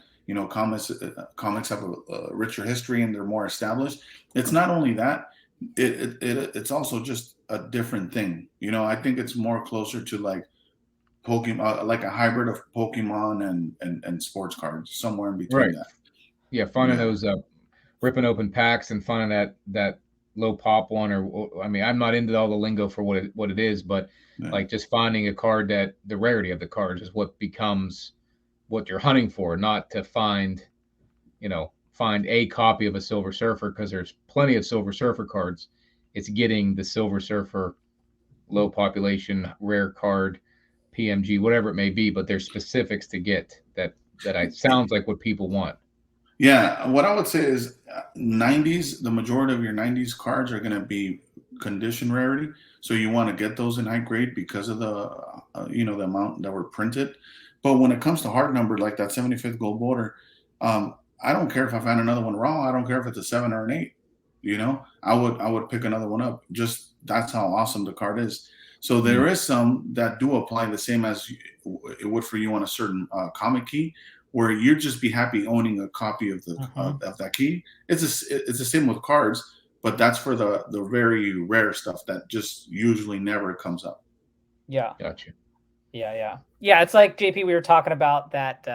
comics have a richer history and they're more established. It's not only that; it's also just a different thing. I think it's more closer to like Pokemon, like a hybrid of Pokemon and sports cards, somewhere in between that. Yeah, finding those ripping open packs and finding that low pop one, or I mean, I'm not into all the lingo for what it is, but like just finding a card that the rarity of the cards is what becomes what you're hunting for, not to find a copy of a Silver Surfer, because there's plenty of Silver Surfer cards. It's getting the Silver Surfer low population rare card, PMG, whatever it may be, but there's specifics to get that sounds like what people want. Yeah, what I would say is 90s, the majority of your 90s cards are going to be condition rarity. So you want to get those in high grade because of the, the amount that were printed. But when it comes to hard number, like that 75th gold border, I don't care if I find another one raw. I don't care if it's a 7 or an 8. I would pick another one up. Just that's how awesome the card is. So there is some that do apply the same as it would for you on a certain comic key, where you'd just be happy owning a copy of the of that key. It's the same with cards, but that's for the very rare stuff that just usually never comes up. Yeah. Gotcha. Yeah. It's like JP, we were talking about that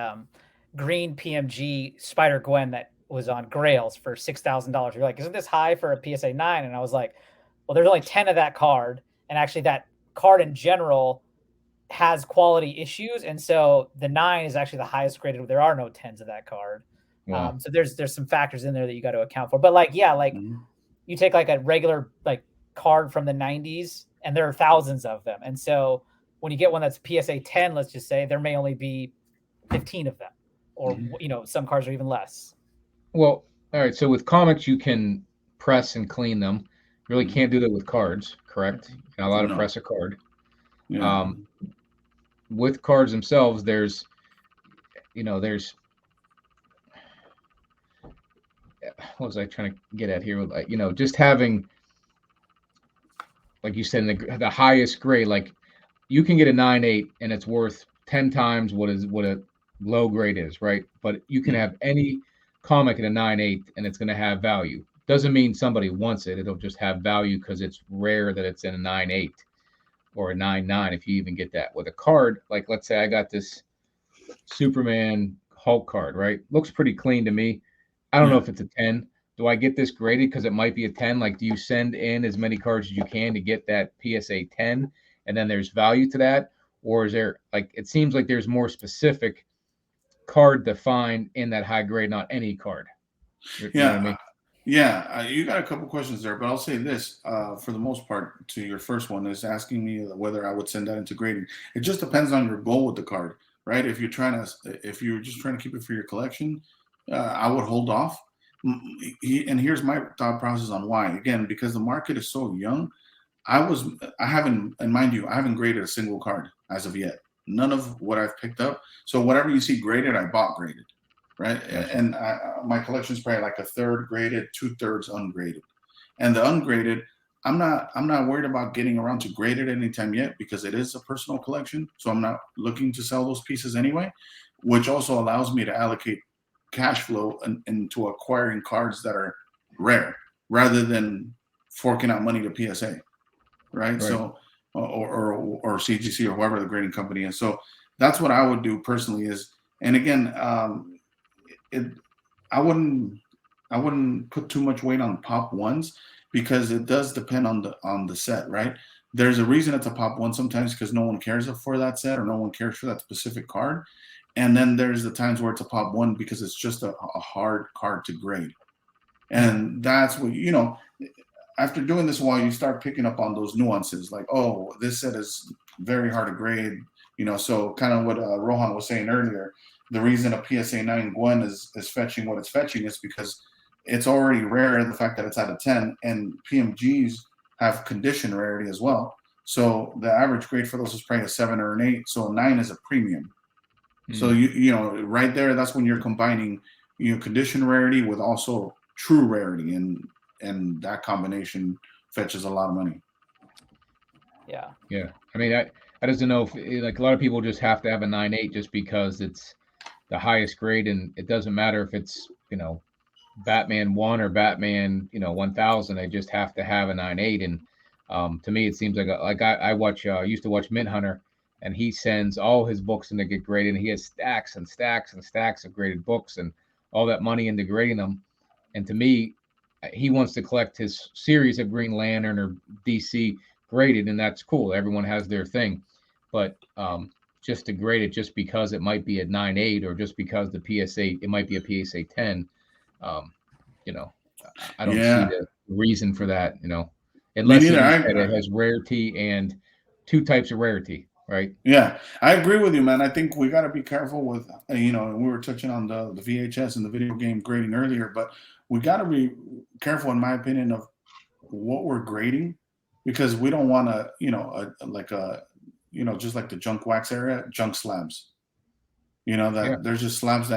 green PMG Spider-Gwen that was on Grails for $6,000. You're like, isn't this high for a PSA 9? And I was like, well, there's only 10 of that card, and actually that card in general has quality issues, and so the 9 is actually the highest graded. There are no 10s of that card. Wow. So there's some factors in there that you got to account for. But like you take like a regular like card from the 90s, and there are thousands of them, and so when you get one that's PSA 10, let's just say, there may only be 15 of them, or some cards are even less. Well, all right. So with comics, you can press and clean them. You really can't do that with cards, correct? You're not allowed to press a card. Yeah. With cards themselves, there's what was I trying to get at here? Like, just having, like you said, in the highest grade, like you can get a 9.8 and it's worth 10 times what a low grade is, right? But you can have any comic in a 9.8 and it's going to have value. Doesn't mean somebody wants it. It'll just have value because it's rare that it's in a 9.8 or a 9.9 if you even get that. With a card, like let's say I got this Superman Hulk card, right? Looks pretty clean to me. I don't know if it's a 10. Do I get this graded because it might be a 10? Like, do you send in as many cards as you can to get that PSA 10 and then there's value to that? Or is there, like, it seems like there's more specific card to find in that high grade, not any card. You know what I mean? Yeah, you got a couple questions there, but I'll say this for the most part to your first one is asking me whether I would send that into grading. It just depends on your goal with the card, right? If you're just trying to keep it for your collection, I would hold off. And here's my thought process on why. Again, because the market is so young, I haven't, and mind you, I haven't graded a single card as of yet. None of what I've picked up. So whatever you see graded, I bought graded. Right. Gotcha. And my collection is probably like a third graded, 2/3 ungraded. And the ungraded, I'm not worried about getting around to graded anytime yet because it is a personal collection. So I'm not looking to sell those pieces anyway, which also allows me to allocate cash flow into acquiring cards that are rare rather than forking out money to PSA. Right. So or CGC or whoever the grading company is. So that's what I would do personally is, and again, I wouldn't put too much weight on pop ones because it does depend on the set, right? There's a reason it's a pop one sometimes because no one cares for that set or no one cares for that specific card. And then there's the times where it's a pop one because it's just a hard card to grade. And that's what, after doing this a while, you start picking up on those nuances like, oh, this set is very hard to grade, so kind of what Rohan was saying earlier. The reason a PSA 9 Gwen is fetching what it's fetching is because it's already rare, the fact that it's at a 10, and PMGs have condition rarity as well. So the average grade for those is probably a 7 or an 8. So a 9 is a premium. So right there, that's when you're combining condition rarity with also true rarity, and that combination fetches a lot of money. Yeah. I mean, I just don't know if like a lot of people just have to have a 9.8 just because it's the highest grade, and it doesn't matter if it's Batman 1 or Batman 1000. They just have to have a 9.8. And to me, it seems like I used to watch Mint Hunter, and he sends all his books in to get graded, and he has stacks and stacks and stacks of graded books and all that money into grading them. And to me, he wants to collect his series of Green Lantern or DC graded, and that's cool. Everyone has their thing, but just to grade it just because it might be a 9.8 or just because the PSA it might be a PSA 10, I don't see the reason for that. Unless it has rarity and two types of rarity. Right. Yeah, I agree with you, man. I think we got to be careful with, we were touching on the VHS and the video game grading earlier, but we got to be careful, in my opinion, of what we're grading, because we don't want to, just like the junk wax area, junk slabs. There's just slabs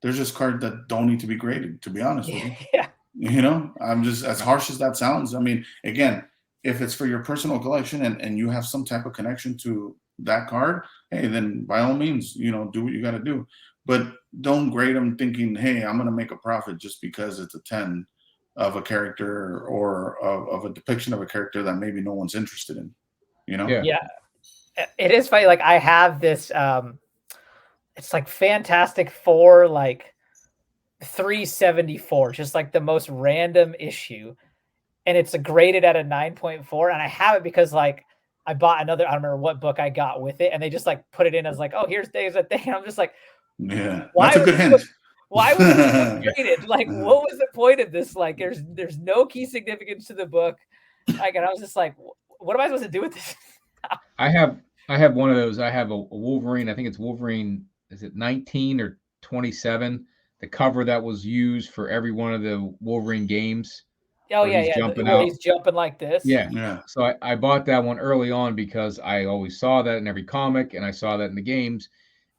there's just cards that don't need to be graded, to be honest with you. Yeah. I'm just, as harsh as that sounds. I mean, again, if it's for your personal collection and you have some type of connection to that card, hey, then by all means, do what you got to do. But don't grade them thinking, hey, I'm going to make a profit just because it's a 10 of a character or of a depiction of a character that maybe no one's interested in, Yeah. It is funny. Like I have this, it's like Fantastic Four, like 374, just like the most random issue. And it's graded at a 9.4. And I have it because like I bought another, I don't remember what book I got with it. And they just like put it in as like, oh, here's Days a Thing. And I'm just like, yeah, that's a good hint. Why was it graded? Like, what was the point of this? Like, there's no key significance to the book. Like, and I was just like, what am I supposed to do with this? I have one of those. I have a Wolverine. I think it's Wolverine. Is it 19 or 27? The cover that was used for every one of the Wolverine games. Oh yeah, he's jumping out. He's jumping like this. Yeah. So I bought that one early on because I always saw that in every comic, and I saw that in the games,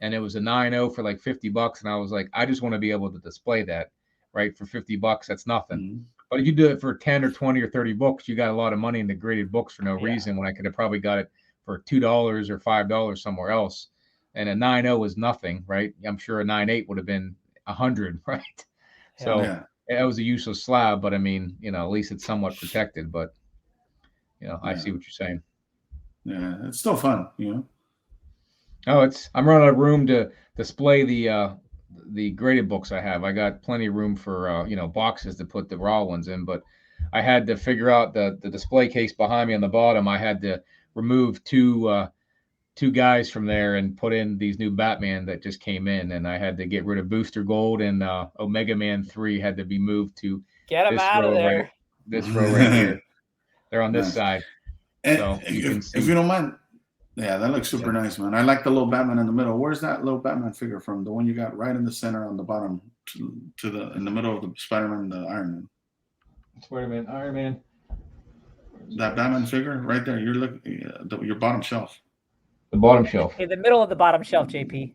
and it was a 9.0 for like $50, and I was like, I just want to be able to display that, right? For $50, that's nothing. Mm-hmm. But if you do it for 10 or 20 or 30 books, you got a lot of money in the graded books for no reason. When I could have probably got it for $2 or $5 somewhere else, and a 9.0 is nothing, right? I'm sure a 9.8 would have been 100, right? So it was a useless slab, but I mean, at least it's somewhat protected. But I see what you're saying. Yeah, it's still fun, Oh, I'm running out of room to display the graded books I have. I got plenty of room for boxes to put the raw ones in, but I had to figure out the display case behind me on the bottom. I had to remove two guys from there and put in these new Batman that just came in, and I had to get rid of Booster Gold, and Omega Man 3 had to be moved to Get them this out of row there. this row right here. They're on this Nice. side. And So you can see. if you don't mind, yeah, that looks super nice, man. I like the little Batman in the middle. Where's that little Batman figure from? The one you got right in the center on the bottom to the in the middle of the Spider-Man, the Iron Man. Spider-Man, Iron Man. That Batman figure right there. You're looking your bottom shelf. The bottom shelf. In the middle of the bottom shelf, JP.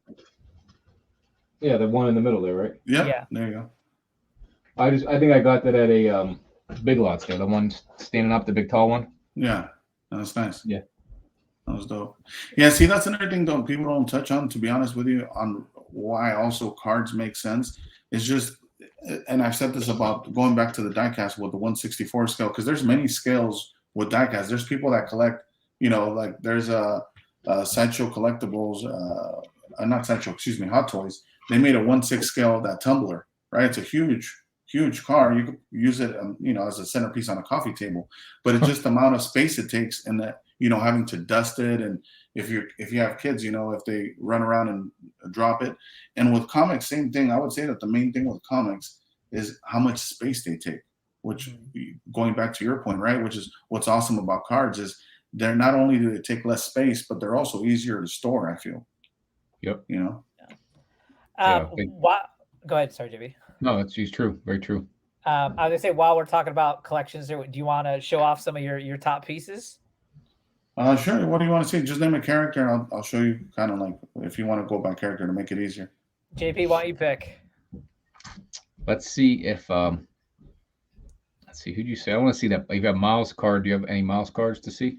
Yeah, the one in the middle there, right? Yep, Yeah. there you go. I think I got that at a Big Lots there, the one standing up, the big tall one. Yeah, that's nice. Yeah. That was dope. Yeah, see, that's another thing though people don't touch on, to be honest with you, on why also cards make sense. It's just, and I've said this about going back to the diecast with the 1/64 scale, because there's many scales with diecast. There's people that collect, like there's Sideshow Collectables, not Sideshow, excuse me, Hot Toys. They made a 1/6 scale of that tumbler, right? It's a huge car. You could use it, as a centerpiece on a coffee table, but it's just the amount of space it takes, and that having to dust it, and if you have kids, if they run around and drop it. And with comics, same thing. I would say that the main thing with comics is how much space they take. Which, going back to your point, right? Which is what's awesome about cards is they're not only do they take less space, but they're also easier to store. I feel. Yep. Go ahead. Sorry, JB. No, it's true. Very true. I was gonna say, while we're talking about collections, do you want to show off some of your top pieces? Sure. What do you want to see? Just name a character, and I'll show you kind of like if you want to go by character to make it easier. JP, why don't you pick? Let's see if let's see, who'd you say? I want to see that. You have Miles card. Do you have any Miles cards to see?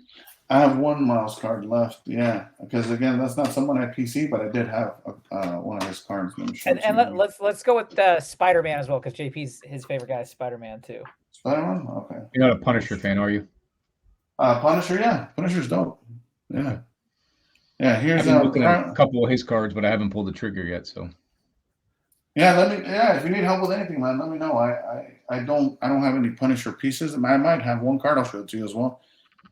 I have one Miles card left. Yeah, because again, that's not someone at PC, but I did have one of his cards. Let's go with Spider-Man as well, because JP's his favorite guy is Spider-Man too. Spider-Man, okay. You're not a Punisher fan, are you? Punisher, yeah. Punisher's dope. Yeah. Yeah, here's I've been looking at a couple of his cards, but I haven't pulled the trigger yet. So. Yeah, if you need help with anything, man, let me know. I don't have any Punisher pieces. I might have one card. I'll show it to you as well.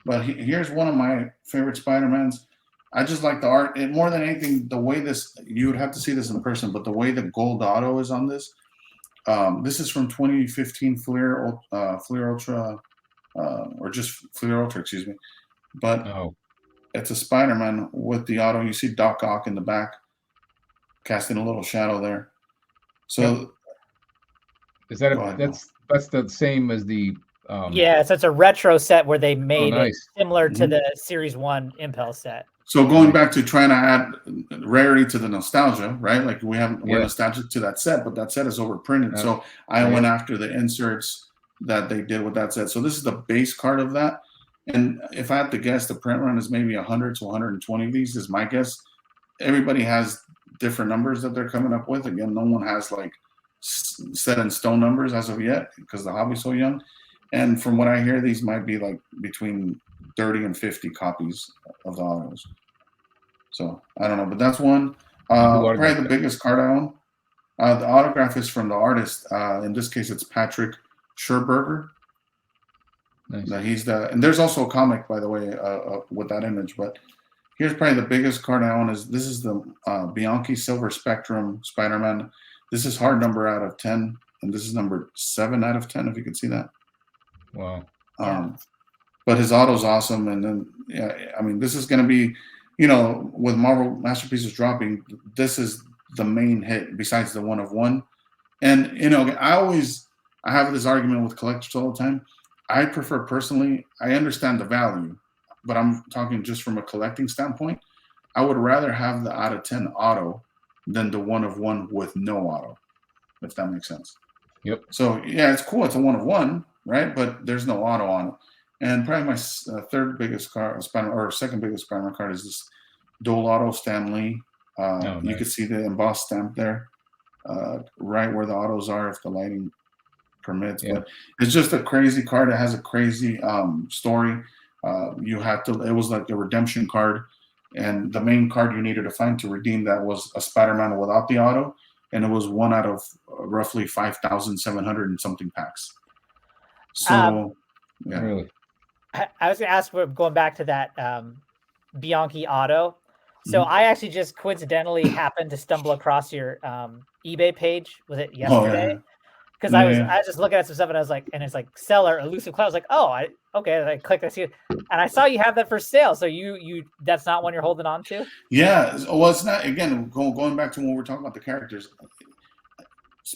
But here's one of my favorite Spider-Mans. I just like the art. And more than anything, the way you would have to see this in person, but the way the gold auto is on this. This is from 2015 Fleer Ultra, or just Fleer Ultra, excuse me. But it's a Spider-Man with the auto. You see Doc Ock in the back, casting a little shadow there. So, is that that's the same as the? Yeah, so it's a retro set where they made it similar to the Series 1 Impel set. So going back to trying to add rarity to the nostalgia, right? Like we're nostalgic to that set, but that set is overprinted. So I went after the inserts that they did with that set. So this is the base card of that. And if I had to guess, the print run is maybe 100 to 120 of these is my guess. Everybody has different numbers that they're coming up with. Again, no one has like set in stone numbers as of yet because the hobby's so young. And from what I hear, these might be like between 30 and 50 copies of the autos. So I don't know, but that's one. Probably the biggest card I own. The autograph is from the artist. In this case, it's Patrick Scherberger. Nice. And there's also a comic, by the way, with that image. But here's probably the biggest card I own. This is the Bianchi Silver Spectrum Spider-Man. This is hard number out of 10, and this is number 7 out of 10. If you can see that. Wow. But his auto's awesome, and then this is going to be, with Marvel Masterpieces dropping, this is the main hit besides the 1 of 1. And I have this argument with collectors all the time. I prefer personally, I understand the value, but I'm talking just from a collecting standpoint. I would rather have the out of 10 auto than the 1 of 1 with no auto, if that makes sense. Yep. So yeah, it's cool. It's a 1 of 1. Right, but there's no auto on it. And probably my third biggest card, or second biggest Spider-Man card, is this dual auto Stan Lee. Nice. You can see the embossed stamp there, right where the autos are. If the lighting permits. Yeah. But it's just a crazy card. It has a crazy story. You have to. It was like a redemption card, and the main card you needed to find to redeem that was a Spider-Man without the auto, and it was one out of roughly 5,700 and something packs. So, yeah. Really? I was going to ask, going back to that Bianchi auto. So I actually just coincidentally happened to stumble across your eBay page. Was it yesterday? Because I was just looking at some stuff and I was like, and it's like seller Elusive Cloud. I was like, oh, okay. And I clicked, I see it, and I saw you have that for sale. So you that's not one you're holding on to? Yeah. Well, it's not. Again, going back to when we're talking about the characters.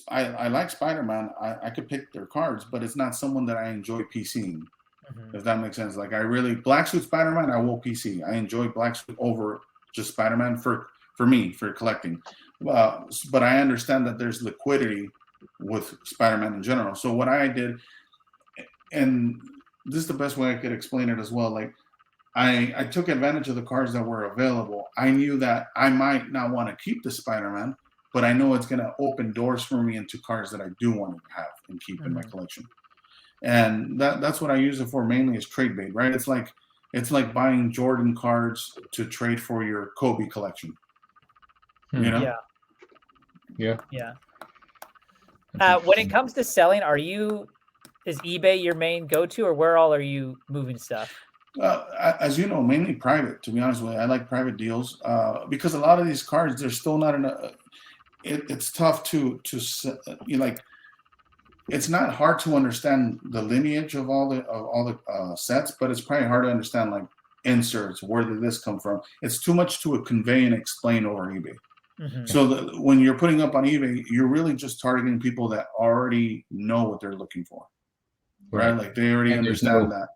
I like Spider-Man. I could pick their cards, but it's not someone that I enjoy PCing. If that makes sense. Like Black Suit Spider-Man, I will PC. I enjoy Black Suit over just Spider-Man for me, for collecting. But I understand that there's liquidity with Spider-Man in general. So what I did, and this is the best way I could explain it as well, like I took advantage of the cards that were available. I knew that I might not want to keep the Spider-Man, but I know it's going to open doors for me into cards that I do want to have and keep in my collection. And that's what I use it for mainly, is trade bait, right? It's like buying Jordan cards to trade for your Kobe collection. You know? Yeah. When it comes to selling, is eBay your main go-to, or where all are you moving stuff? As you know, mainly private. To be honest with you, I like private deals because a lot of these cards, they're still not in a. It's tough to like. It's not hard to understand the lineage of all the sets, but it's probably hard to understand like inserts. Where did this come from? It's too much to convey and explain over eBay. So when you're putting up on eBay, you're really just targeting people that already know what they're looking for, right? Like they already understand that.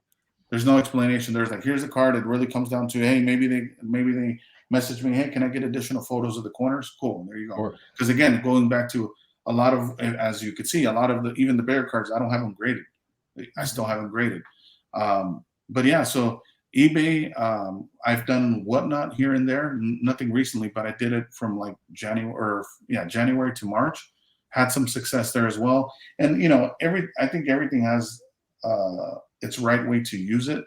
There's no explanation. There's like, here's a card. It really comes down to, hey, maybe they message me, hey, can I get additional photos of the corners? Cool, there you go. Because again, going back to a lot of, as you could see, a lot of even the bear cards, I don't have them graded. I still have them graded. But yeah, so eBay, I've done Whatnot here and there, nothing recently, but I did it from like January to March. Had some success there as well. And I think everything has its right way to use it.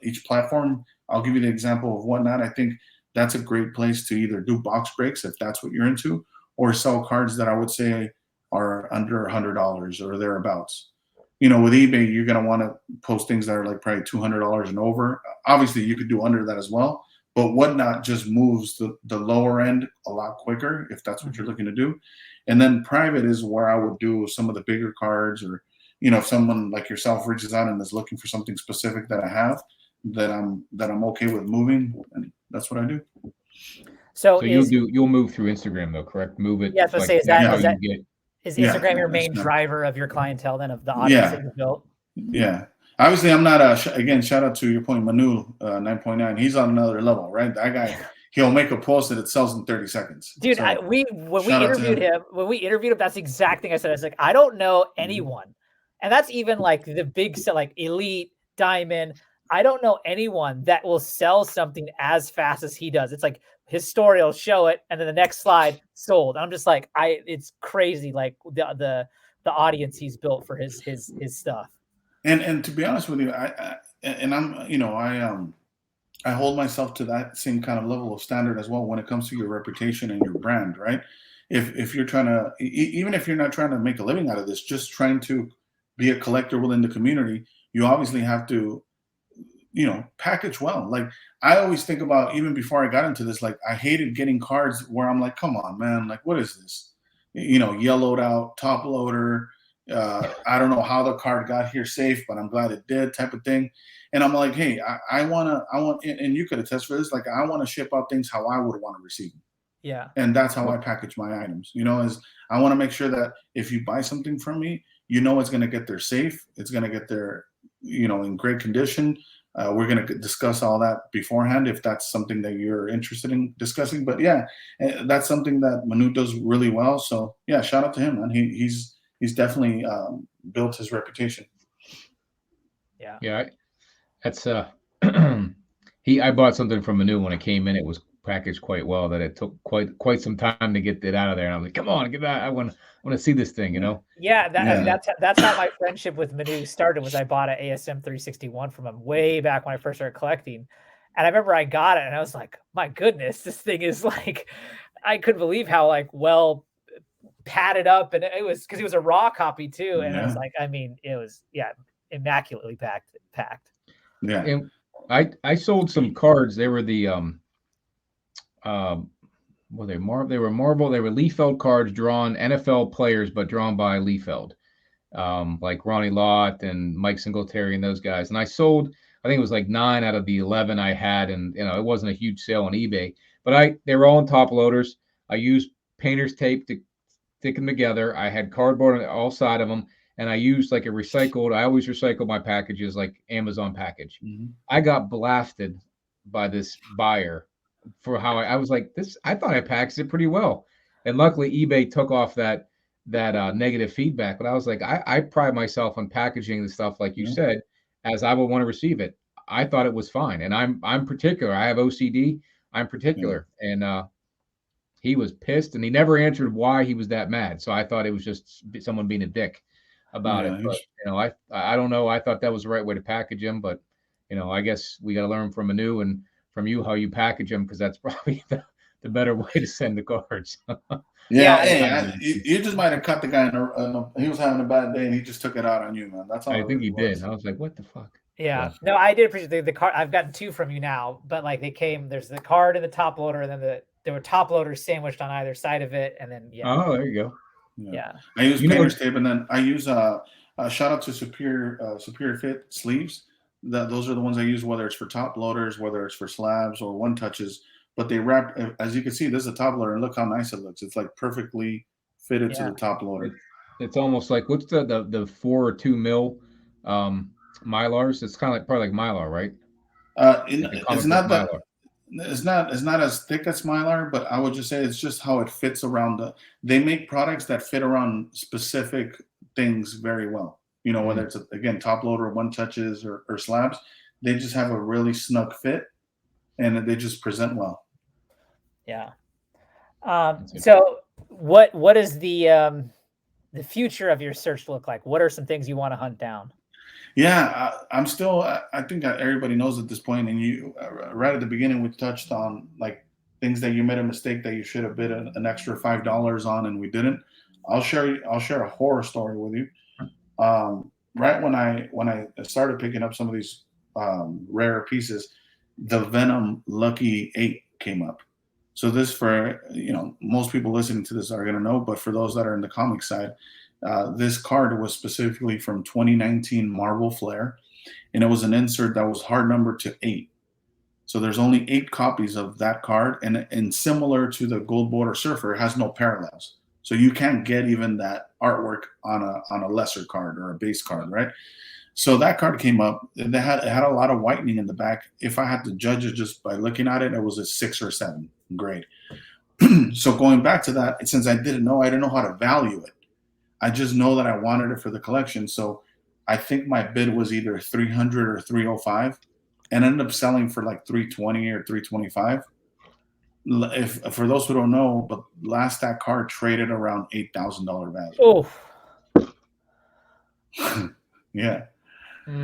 Each platform, I'll give you the example of Whatnot. I think that's a great place to either do box breaks if that's what you're into, or sell cards that I would say are under $100 or thereabouts. With eBay, you're going to want to post things that are like probably $200 and over. Obviously, you could do under that as well, but Whatnot just moves the lower end a lot quicker if that's what you're looking to do. And then private is where I would do some of the bigger cards, or if someone like yourself reaches out and is looking for something specific that I have that I'm okay with moving, and that's what I do. So you'll move through Instagram though, correct? Move it. Yeah, I was like, say, is Instagram your main not, driver of your clientele then, of the audience that you built? Yeah. Obviously, I'm not again, shout out to your point, Manu 9.9. He's on another level, right? That guy, he'll make a post that it sells in 30 seconds. Dude, so, when we interviewed him, that's the exact thing I said. I was like, I don't know anyone. And that's even like the big set, like Elite, Diamond. I don't know anyone that will sell something as fast as he does. It's like his story will show it, and then the next slide sold. I'm just like, it's crazy, like the audience he's built for his stuff. And to be honest with you, I hold myself to that same kind of level of standard as well when it comes to your reputation and your brand, right? If you're trying to, even if you're not trying to make a living out of this, just trying to be a collector within the community, you obviously have to, package well. Like I always think about, even before I got into this, like I hated getting cards where I'm like, come on, man, like what is this? Yellowed out, top loader. I don't know how the card got here safe, but I'm glad it did, type of thing. And I'm like, hey, I want, and you could attest for this, like I want to ship out things how I would want to receive them. Yeah. And that's how I package my items, is I want to make sure that if you buy something from me, it's going to get there safe. It's going to get there, in great condition. We're going to discuss all that beforehand if that's something that you're interested in discussing. But yeah, that's something that Manu does really well. So yeah, shout out to him, man. He's definitely built his reputation. Yeah. Yeah. That's I bought something from Manu when it came in. It was packaged quite well that it took quite some time to get it out of there. And I'm like, come on, get that. I want to see this thing, you know? Yeah, that's how my friendship with Manu started. Was I bought an ASM 361 from him way back when I first started collecting, and I remember I got it and I was like, my goodness, this thing is like, I couldn't believe how like well padded up, and it was because it was a raw copy too, and it was like, I mean, it was immaculately packed. Yeah. And I sold some cards. They were the well, they were Marvel. They were Liefeld cards drawn NFL players, but drawn by Liefeld, like Ronnie Lott and Mike Singletary and those guys. And I sold, I think it was like 9 out of the 11 I had, and you know it wasn't a huge sale on eBay, but they were all in top loaders. I used painter's tape to stick them together. I had cardboard on all side of them, and I used like a recycled. I always recycle my packages like Amazon package. Mm-hmm. I got blasted by this buyer for how I was like this. I thought I packaged it pretty well, and luckily eBay took off that negative feedback. But I was like, I pride myself on packaging the stuff like you said, as I would want to receive it. I thought it was fine, and I'm particular. I have OCD. I'm particular, and he was pissed, and he never answered why he was that mad. So I thought it was just someone being a dick about it. But you know, I don't know. I thought that was the right way to package him, but you know, I guess we got to learn from Manu and from you how you package them, because that's probably the better way to send the cards. You just might have cut the guy he was having a bad day and he just took it out on you, man. That's all. I think he did. I was like, what the fuck? Yeah. No, I did appreciate the card. I've gotten 2 from you now, but like there's the card in the top loader, and then there were top loaders sandwiched on either side of it, and then Oh, there you go. Yeah. I use painter's tape, and then I use a shout out to Superior Fit sleeves. Those are the ones I use, whether it's for top loaders, whether it's for slabs or one touches. But they wrap, as you can see, this is a top loader, and look how nice it looks. It's like perfectly fitted to the top loader. It's almost like, what's the 4 or 2 mil Mylars? It's kind of like probably like Mylar, right? It's not that. It's not as thick as Mylar, but I would just say it's just how it fits around they make products that fit around specific things very well. You know, whether it's again top loader, one touches, or slabs, they just have a really snug fit, and they just present well. Yeah. So what is the future of your search look like? What are some things you want to hunt down? Yeah, I'm still. I think everybody knows at this point, and you right at the beginning we touched on like things that you made a mistake that you should have bid an extra $5 on, and we didn't. I'll share a horror story with you. Right when I started picking up some of these rare pieces, the Venom Lucky 8 came up. So this, for most people listening to this are going to know, but for those that are in the comic side, this card was specifically from 2019 Marvel Flair, and it was an insert that was hard numbered to 8. So there's only 8 copies of that card, and similar to the Gold Border Surfer, it has no parallels. So you can't get even that artwork on a lesser card or a base card, right? So that card came up. It had a lot of whitening in the back. If I had to judge it just by looking at it, it was a 6 or 7 grade. So going back to that, since I didn't know how to value it, I just know that I wanted it for the collection. So I think my bid was either 300 or 305, and ended up selling for like 320 or 325. If for those who don't know, but last that card traded around $8,000 value. Oh, yeah.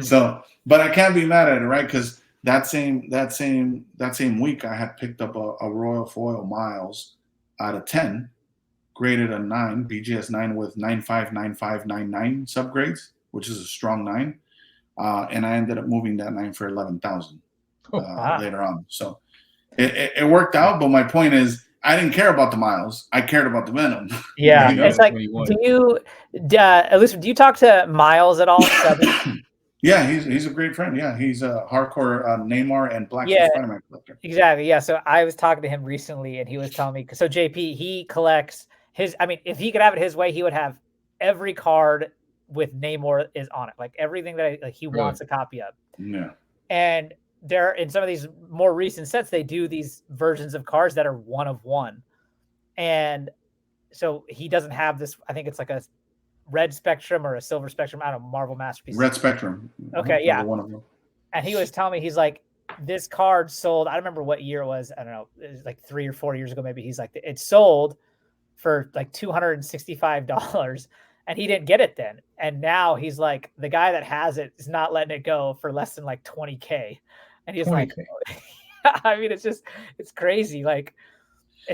So, but I can't be mad at it, right? Because that same week, I had picked up a Royal Foil Miles out of 10, graded a 9, BGS 9 with 959599 subgrades, which is a strong 9, and I ended up moving that 9 for 11,000 later on. So. It worked out, but my point is, I didn't care about the Miles. I cared about the Venom. Yeah, it's like, Elusive, do you talk to Miles at all? Yeah, he's a great friend. Yeah, he's a hardcore Neymar and Black Spider-Man collector. Exactly. Yeah. So I was talking to him recently, and he was telling me. So JP, he collects his. I mean, if he could have it his way, he would have every card with Namor is on it, like everything that he wants a copy of. Yeah. And there, in some of these more recent sets, they do these versions of cards that are 1 of 1, and so he doesn't have this. I think it's like a red Spectrum or a silver Spectrum. I don't know, Marvel Masterpiece. Red Spectrum. Okay, yeah. One of them. And he was telling me, he's like, this card sold. I don't remember what year it was. I don't know. It was like 3 or 4 years ago. Maybe he's like, it sold for like $265 and he didn't get it then. And now he's like, the guy that has it is not letting it go for less than like 20K. And he's 20K. like, I mean, it's crazy. Like,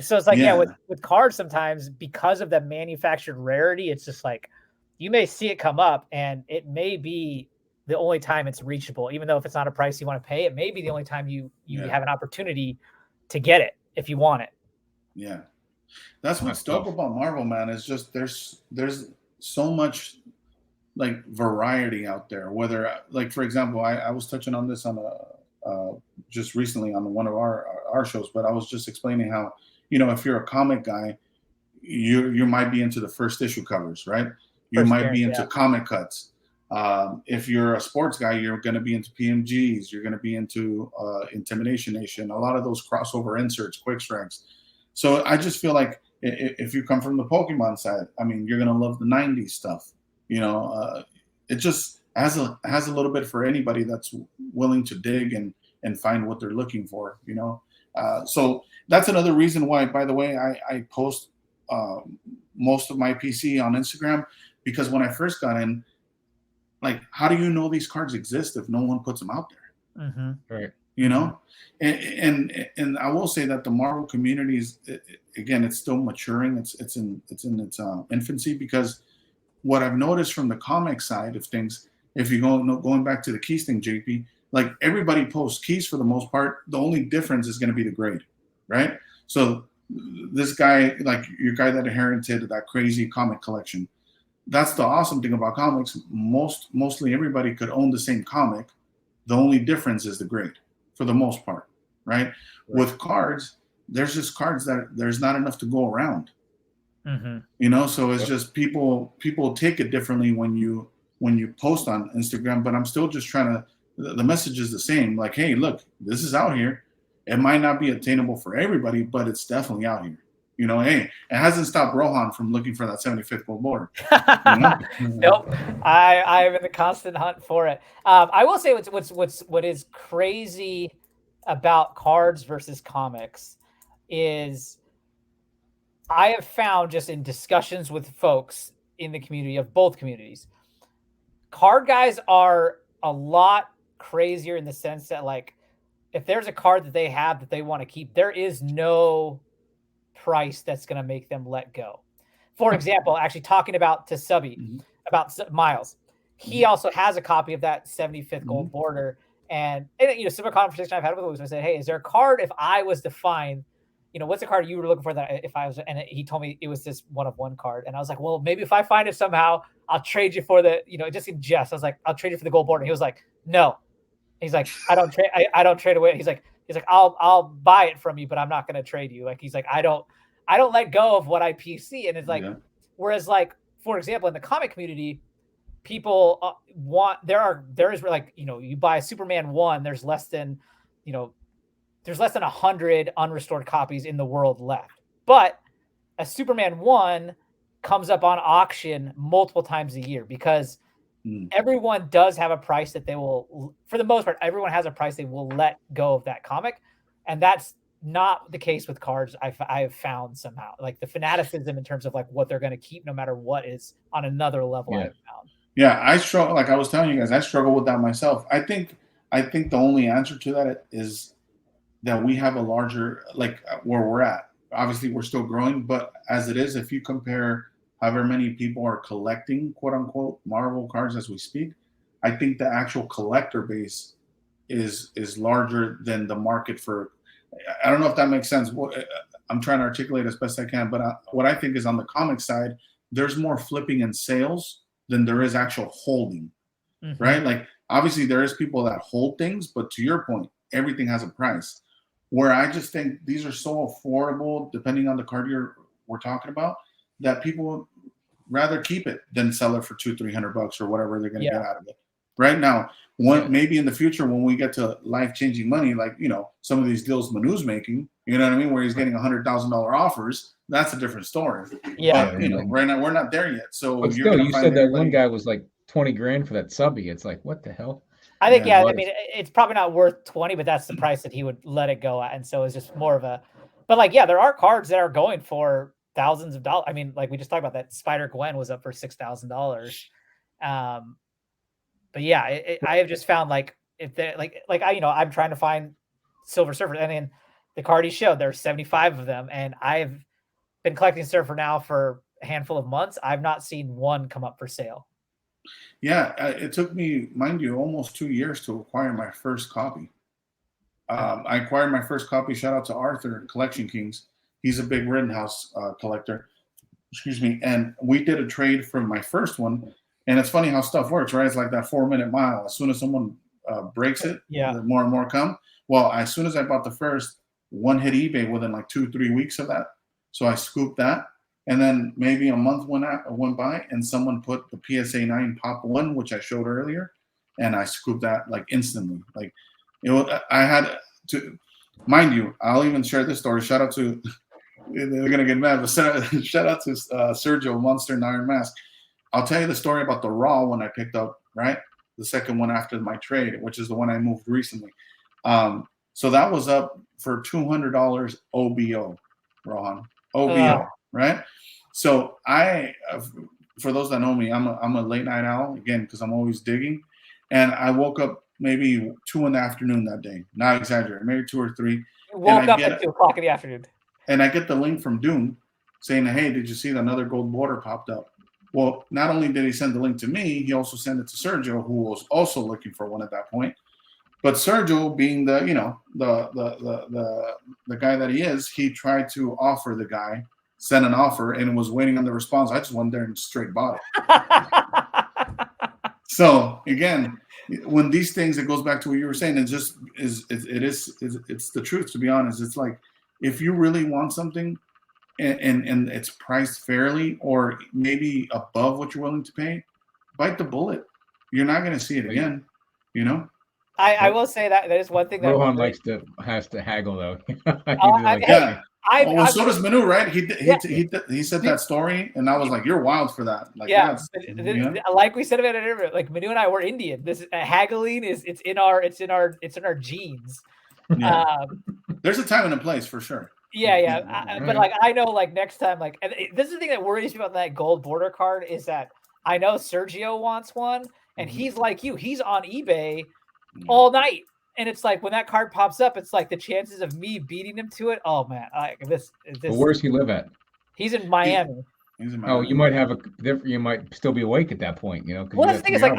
so it's like, yeah, with cards, sometimes because of the manufactured rarity, it's just like, you may see it come up and it may be the only time it's reachable, even though if it's not a price you want to pay, it may be the only time you have an opportunity to get it if you want it. Yeah. That's what's dope about Marvel, man, is just there's so much like variety out there. Whether, like, for example, I was touching on this on just recently on one of our shows, but I was just explaining how, you know, if you're a comic guy, you might be into the first issue covers, right? You might be into comic cuts. If you're a sports guy, you're going to be into PMGs. You're going to be into Intimidation Nation. A lot of those crossover inserts, quick strikes. So I just feel like if you come from the Pokemon side, I mean, you're going to love the 90s stuff. You know, it just has a little bit for anybody that's willing to dig and find what they're looking for, you know. So that's another reason why, by the way, I post most of my PC on Instagram, because when I first got in, like, how do you know these cards exist if no one puts them out there? Mm-hmm. Right. You know, and I will say that the Marvel community is, again, it's still maturing. It's in its infancy, because what I've noticed from the comic side of things, if you going back to the keys thing, JP, like, everybody posts keys for the most part. The only difference is going to be the grade, right? So this guy, like your guy that inherited that crazy comic collection, that's the awesome thing about comics. Mostly everybody could own the same comic. The only difference is the grade, for the most part, right? With cards, there's just cards that there's not enough to go around. Mm-hmm. You know, so it's just people take it differently when you post on Instagram. But I'm still just trying to. The message is the same. Like, hey, look, this is out here. It might not be attainable for everybody, but it's definitely out here. You know, hey, it hasn't stopped Rohan from looking for that 75th gold border. You know? Nope, I am in the constant hunt for it. I will say what is crazy about cards versus comics is I have found, just in discussions with folks in the community, of both communities, card guys are a lot crazier in the sense that, like, if there's a card that they have that they want to keep, there is no price that's going to make them let go. For example, actually talking to Subby about Miles, he also has a copy of that 75th gold border, and you know, similar conversation I've had with him was, I said, hey, is there a card, if I was to find, you know, what's a card you were looking for that if I was, and he told me it was this 1-of-1 card, and I was like, well, maybe if I find it somehow, I'll trade you for the, you know, just in jest, I was like, I'll trade you for the gold border. And he was like, no. He's like, I don't trade away. He's like, I'll buy it from you, but I'm not going to trade you. Like, he's like, I don't let go of what I PC. And it's like, whereas, like, for example, in the comic community, people there is like, you know, you buy Superman 1, there's less than 100 unrestored copies in the world left. But a Superman 1 comes up on auction multiple times a year, because everyone does have a price that they will, for the most part, everyone has a price they will let go of that comic. And that's not the case with cards. I've found somehow, like, the fanaticism in terms of, like, what they're going to keep no matter what is on another level. I've found. Yeah, I struggle. Like I was telling you guys, I struggle with that myself. I think the only answer to that is that we have a larger, like, where we're at. Obviously, we're still growing, but as it is, if you compare however many people are collecting, quote unquote, Marvel cards as we speak, I think the actual collector base is larger than the market for. I don't know if that makes sense. I'm trying to articulate as best I can, but what I think is, on the comic side, there's more flipping and sales than there is actual holding, right? Like, obviously there is people that hold things, but to your point, everything has a price. Where I just think these are so affordable, depending on the card we're talking about, that people would rather keep it than sell it for $200-300 or whatever they're going to get out of it. Right now, maybe in the future when we get to life-changing money, like, you know, some of these deals Manu's making, you know what I mean, where he's getting $100,000 offers, that's a different story. Yeah, but, you know, right now we're not there yet. So but still, you said that one guy was like 20 grand for that Subby. It's like, what the hell? I think, Yeah. I mean, it's probably not worth 20, but that's the price that he would let it go at. And so it's just more of a, but like, yeah, there are cards that are going for thousands of dollars. I mean, like we just talked about that Spider Gwen was up for $6,000. But yeah, I have just found like if they like I I'm trying to find Silver Surfer, and then the card he showed there's 75 of them, and I've been collecting Surfer now for a handful of months. I've not seen one come up for sale. Yeah, it took me, mind you, almost 2 years to acquire my first copy. I acquired my first copy. Shout out to Arthur, Collection Kings. He's a big Rittenhouse collector. Excuse me. And we did a trade for my first one. And it's funny how stuff works, right? It's like that 4-minute mile. As soon as someone breaks it, the more and more come. Well, as soon as I bought the first, one hit eBay within like 2-3 weeks of that. So I scooped that. And then maybe a month went by, and someone put the PSA 9 Pop 1, which I showed earlier, and I scooped that like instantly. Like, I had to, mind you, I'll even share this story. Shout out to, they're gonna get mad, but shout out to Sergio Monster and Iron Mask. I'll tell you the story about the Raw one I picked up, right? The second one after my trade, which is the one I moved recently. So that was up for $200 OBO, Rohan. OBO, right? So for those that know me, I'm a late night owl, again, because I'm always digging. And I woke up maybe 2 in the afternoon that day. Not exaggerating, maybe 2 or 3. You woke up at 2 o'clock in the afternoon. And I get the link from Doom saying, hey, did you see that another gold border popped up? Well, not only did he send the link to me, he also sent it to Sergio, who was also looking for one at that point. But Sergio, being the guy that he is, he tried to offer the guy, sent an offer, and was waiting on the response. I just went there and straight bought it. So again, when these things, it goes back to what you were saying. It's the truth. To be honest, it's like if you really want something, and it's priced fairly or maybe above what you're willing to pay, bite the bullet. You're not going to see it again. I will say that is one thing that Rohan has to haggle though. So does Manu, right? He said that story, and I was like, "You're wild for that." Like, like we said about it earlier, like Manu and I were Indian. This haggling it's in our genes. Yeah. There's a time and a place for sure. Yeah. But like I know, like next time, like, and this is the thing that worries me about that gold border card is that I know Sergio wants one, and he's like you. He's on eBay all night. And it's like when that card pops up, it's like the chances of me beating him to it. Oh man, this. But where's he live at? He's in Miami. Oh, you might have you might still be awake at that point, Well, the thing is, I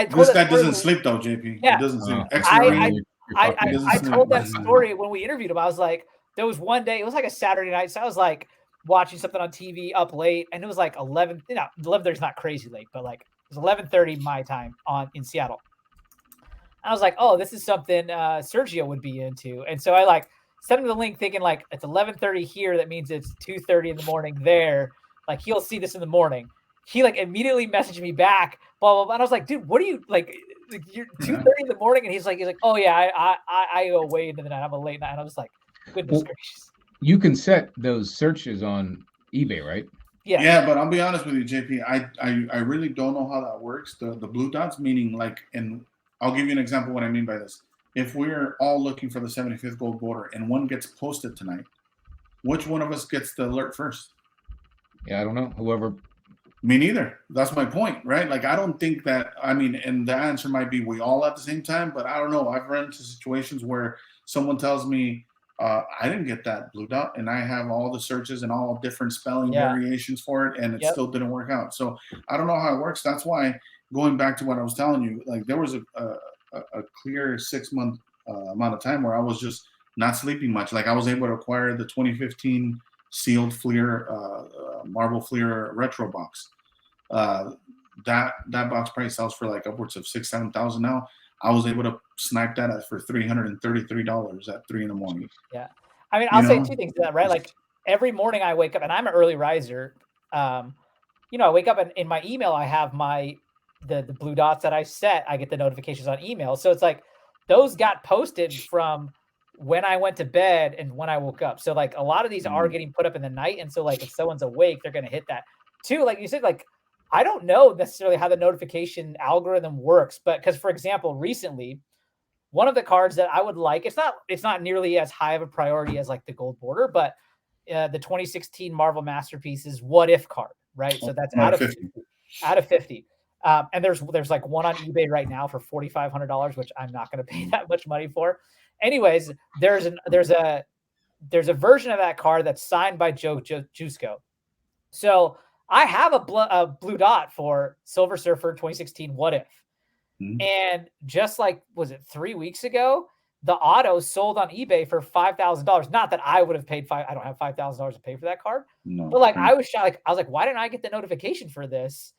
told this guy doesn't sleep though, JP. Yeah, he doesn't sleep. I told that story when we interviewed him. I was like, there was one day, it was like a Saturday night, so I was like watching something on TV up late, and it was like 11. 11:30 is not crazy late, but like it was 11:30 my time in Seattle. I was like, oh, this is something Sergio would be into. And so I like sent him the link thinking like it's 11:30 here. That means it's 2:30 in the morning there. Like he'll see this in the morning. He like immediately messaged me back, blah, blah, blah. And I was like, dude, what are you like you're 2:30 in the morning? And he's like, oh yeah, I go way into the night. I'm a late night. And I was like, goodness gracious. You can set those searches on eBay, right? Yeah, but I'll be honest with you, JP. I really don't know how that works. The blue dots, meaning like I'll give you an example of what I mean by this. If we're all looking for the 75th gold border and one gets posted tonight, which one of us gets the alert first? Yeah, I don't know. Whoever. Me neither. That's my point, right? Like, I don't think that, and the answer might be we all at the same time, but I don't know. I've run into situations where someone tells me, I didn't get that blue dot, and I have all the searches and all different spelling variations for it, and it still didn't work out. So I don't know how it works. That's why, going back to what I was telling you, like there was a clear 6-month amount of time where I was just not sleeping much. Like I was able to acquire the 2015 sealed Fleer, Marble Fleer retro box. That box price sells for like upwards of $6,000-7,000 now. I was able to snipe that for $333 at 3 a.m. Yeah, I mean, I'll say two things to that, right? Like every morning I wake up, and I'm an early riser. I wake up and in my email I have the blue dots that I set. I get the notifications on email, so it's like those got posted from when I went to bed and when I woke up. So like a lot of these are getting put up in the night, and so like if someone's awake, they're gonna hit that. Two, like you said, like I don't know necessarily how the notification algorithm works, but because, for example, recently, one of the cards that I would like, it's not nearly as high of a priority as like the gold border, but the 2016 Marvel Masterpieces What If card, right? So that's out of 50. Out of 50. And there's like one on eBay right now for $4,500, which I'm not going to pay that much money for. Anyways, there's a version of that card that's signed by Joe Jusco. So I have a blue dot for Silver Surfer 2016 What If. Mm-hmm. And just like, was it 3 weeks ago, the auto sold on eBay for $5,000. Not that I would have paid I don't have $5,000 to pay for that card. No. But like, I was like, why didn't I get the notification for this?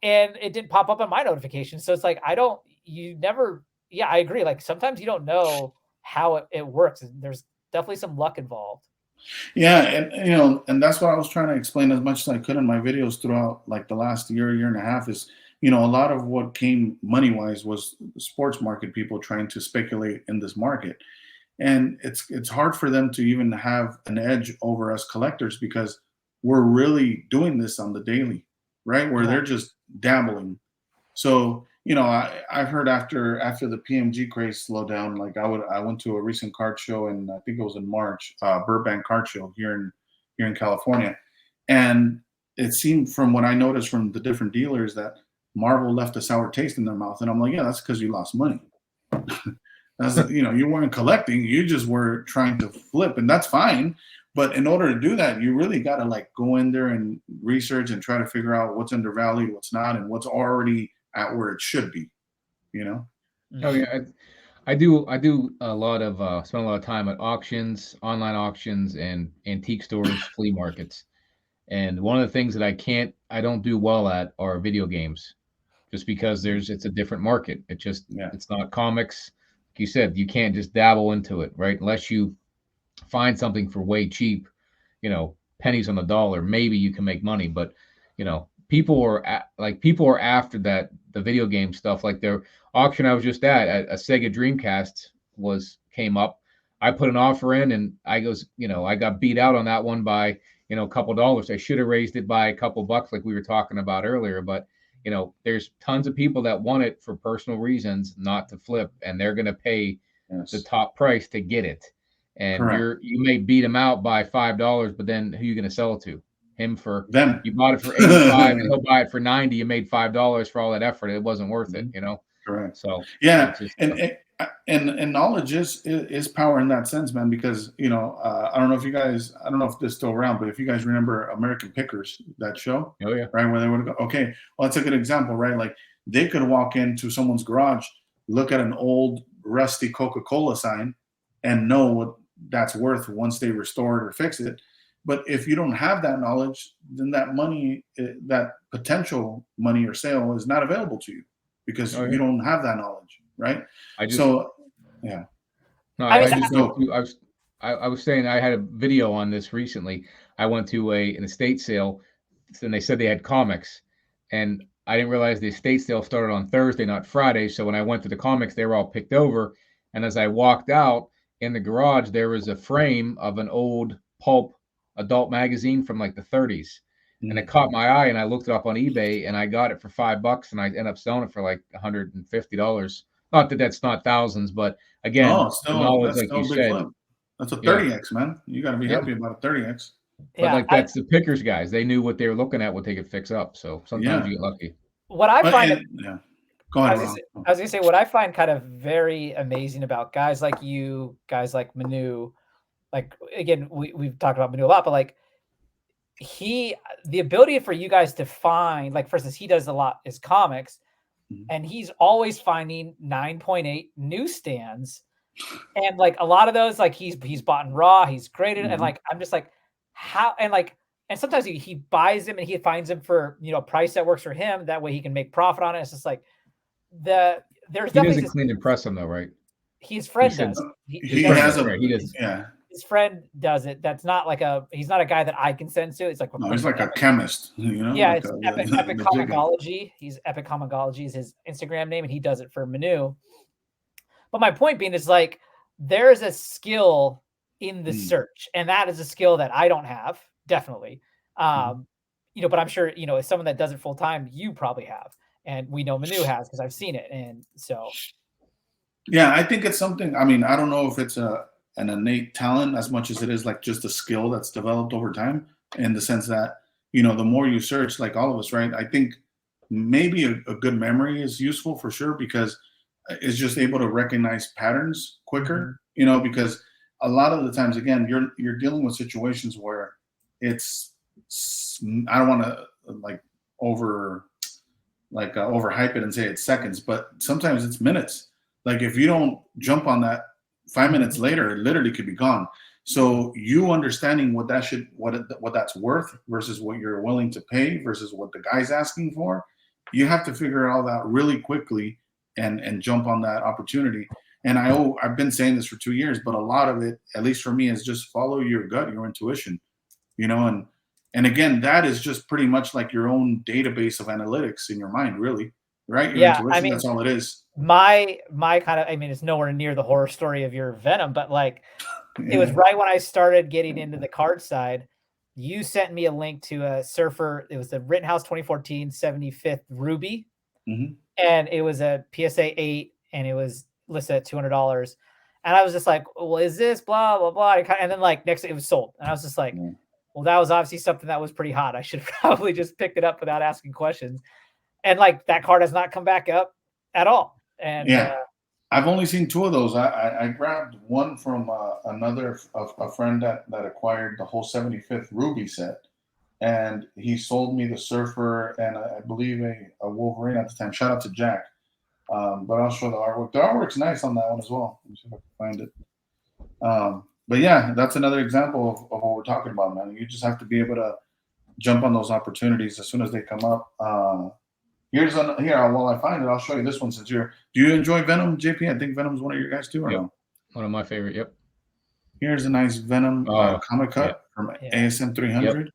And it didn't pop up on my notification. So it's like, I agree. Like sometimes you don't know how it works. There's definitely some luck involved. Yeah. And, and that's what I was trying to explain as much as I could in my videos throughout like the last year and a half is, a lot of what came money-wise was sports market people trying to speculate in this market. And it's hard for them to even have an edge over us collectors because we're really doing this on the daily, right? Where they're just dabbling. So, I've heard after the PMG craze slowed down, like I went to a recent card show and I think it was in March, Burbank card show here in California. And it seemed from what I noticed from the different dealers that Marvel left a sour taste in their mouth. And I'm like, yeah, that's because you lost money. That's, you weren't collecting, you just were trying to flip, and that's fine. But in order to do that, you really got to like go in there and research and try to figure out what's undervalued, what's not, and what's already at where it should be, Oh yeah. I do a lot of spend a lot of time at auctions, online auctions, and antique stores, flea markets. And one of the things that I don't do well at are video games, just because it's a different market. It's not comics. Like you said, you can't just dabble into it, right? Unless you find something for way cheap, pennies on the dollar, maybe you can make money. But, people are after that, the video game stuff. Like their auction I was just at a Sega Dreamcast came up. I put an offer in and I got beat out on that one by, a couple dollars. I should have raised it by a couple bucks like we were talking about earlier, but there's tons of people that want it for personal reasons, not to flip, and they're going to pay the top price to get it. And you may beat them out by $5, but then who are you going to sell it to? Him for them. You bought it for 85 and he'll buy it for 90. You made $5 for all that effort. It wasn't worth it, Correct. So yeah, and knowledge is power in that sense, man. Because I don't know if this is still around, but if you guys remember American Pickers, that show, oh yeah, right, where they would go. Okay, well that's a good example, right? Like they could walk into someone's garage, look at an old rusty Coca-Cola sign, and know what that's worth once they restore it or fix it. But if you don't have that knowledge, then that money, that potential money or sale is not available to you because you don't have that knowledge, right? No, I was saying I had a video on this recently. I went to an estate sale, and they said they had comics, and I didn't realize the estate sale started on Thursday, not Friday. So when I went to the comics, they were all picked over. And as I walked out in the garage, there was a frame of an old pulp adult magazine from like the 30s. And it caught my eye, and I looked it up on eBay, and I got it for $5, and I ended up selling it for like $150. Not that that's not thousands, but again, the knowledge, like you said, flip. That's a 30x, man. You got to be happy about a 30x. But that's the pickers guys. They knew what they were looking at, what they could fix up. So sometimes you get lucky. What I find, go ahead. I was gonna say, what I find kind of very amazing about guys like you, guys like Manu, like again, we've talked about Manu a lot, but like the ability for you guys to find, like for instance, he does a lot is comics, and he's always finding 9.8 newsstands, and like a lot of those, like he's bought in raw, he's graded, and like I'm just like how, and like, and sometimes he buys them and he finds them for a price that works for him, that way he can make profit on it. It's just like there's he doesn't clean and press them though, right? His friend does. He has his friend does it. That's not like he's not a guy that I can send to. It's like he's like a chemist, Yeah, like it's Epic Comicology. He's Epic Comicology is his Instagram name, and he does it for Manu. But my point being is like there's a skill in the search, and that is a skill that I don't have, definitely. but I'm sure, as someone that does it full time, you probably have, and we know Manu has because I've seen it, and so. Yeah, I think it's something. I mean, I don't know if it's an innate talent as much as it is like just a skill that's developed over time. In the sense that the more you search, like all of us, right? I think maybe a good memory is useful for sure because it's just able to recognize patterns quicker. Because a lot of the times, again, you're dealing with situations where it's I don't want to overhype it and say it's seconds, but sometimes it's minutes. Like if you don't jump on that 5 minutes later, it literally could be gone. So you understanding what that's worth versus what you're willing to pay versus what the guy's asking for, you have to figure all that really quickly and jump on that opportunity. And I've been saying this for 2 years, but a lot of it, at least for me, is just follow your gut, your intuition, and again, that is just pretty much like your own database of analytics in your mind, really, right? Your intuition, that's all it is. My kind of, it's nowhere near the horror story of your Venom, but like it was right when I started getting into the card side. You sent me a link to a Surfer. It was the Rittenhouse 2014 75th Ruby, and it was a PSA 8, and it was listed at $200. And I was just like, well, is this blah blah blah? And then like next, it was sold, and I was just like, well, that was obviously something that was pretty hot. I should have probably just picked it up without asking questions. And like that card has not come back up at all. And I've only seen 2 of those. I grabbed one from a friend that acquired the whole 75th Ruby set, and he sold me the Surfer and I believe a Wolverine at the time. Shout out to Jack. But I'll show the artwork. The artwork's nice on that one as well. Let me see if I can find it. But yeah, that's another example of what we're talking about, man. You just have to be able to jump on those opportunities as soon as they come up. Here, while I find it, I'll show you this one since do you enjoy Venom, JP? I think Venom's one of your guys too, or no? One of my favorite, yep. Here's a nice Venom comic cut from ASM 300. Yep.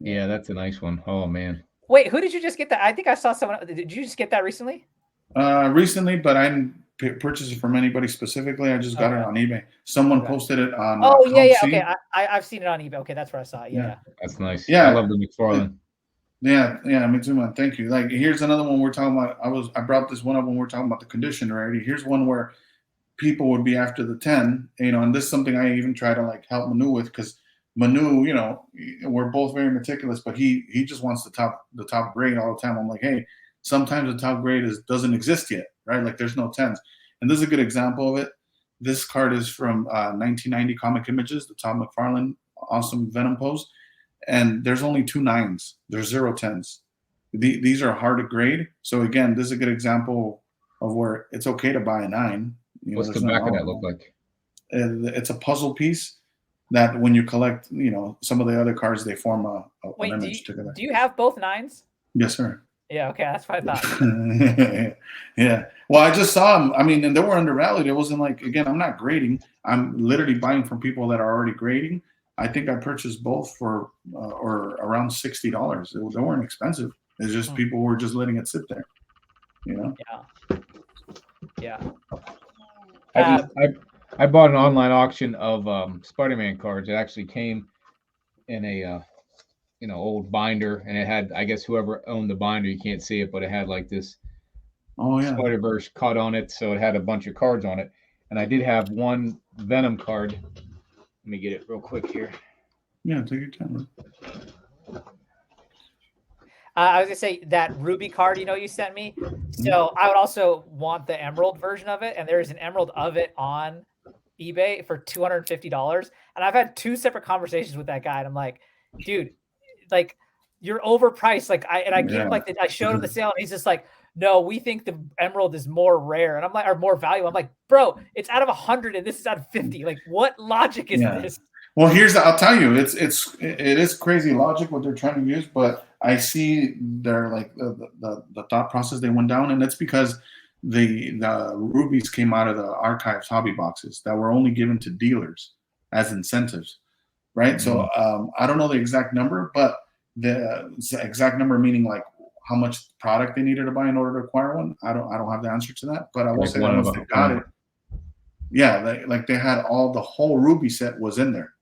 Yeah, that's a nice one. Oh, man. Wait, who did you just get that? I think I saw someone. Did you just get that recently? Recently, but I didn't purchase it from anybody specifically. I just got it on eBay. Someone posted it on. Okay. I've seen it on eBay. Okay, that's where I saw it. Yeah. That's nice. Yeah, I love the McFarlane. Yeah, me too, man. Thank you. Like, here's another one we're talking about. I brought this one up when we're talking about the condition rarity. Here's one where people would be after the 10, and this is something I even try to like help Manu with because Manu, we're both very meticulous, but he just wants the top grade all the time. I'm like, hey, sometimes the top grade doesn't exist yet, right? Like there's no 10s. And this is a good example of it. This card is from 1990 Comic Images, the Todd McFarlane awesome Venom pose. And there's only 2 9s. There's 0 10s. These are hard to grade. So again, this is a good example of where it's okay to buy a 9. What's the back of that look like? It's a puzzle piece that when you collect, some of the other cards, they form an image together. Do you have both 9s? Yes, sir. Yeah, okay, that's what I thought. Yeah. Well, I just saw them. I mean, and they were undervalued. It wasn't like, again, I'm not grading. I'm literally buying from people that are already grading. I think I purchased both for or around $60. They weren't expensive. It's just people were just letting it sit there. Yeah. I bought an online auction of Spider-Man cards. It actually came in a old binder, and it had, I guess, whoever owned the binder, you can't see it, but it had like this Spider-Verse cut on it, so it had a bunch of cards on it. And I did have one Venom card. Let me get it real quick here. Yeah, take your time. I was gonna say that Ruby card, you sent me. So I would also want the Emerald version of it, and there's an Emerald of it on eBay for $250. And I've had 2 separate conversations with that guy, and I'm like, dude, like you're overpriced. Like I showed him the sale, and he's just like, no, we think the Emerald is more rare, and I'm like, or more valuable. I'm like, bro, it's out of 100, and this is out of 50. Like, what logic is this? Well, I'll tell you, it is crazy logic what they're trying to use, but I see their like the thought process they went down, and it's because the rubies came out of the archives hobby boxes that were only given to dealers as incentives, right? So I don't know the exact number, but the exact number meaning like how much product they needed to buy in order to acquire one. I don't have the answer to that, but I will say that once they got it, they had the whole ruby set was in there.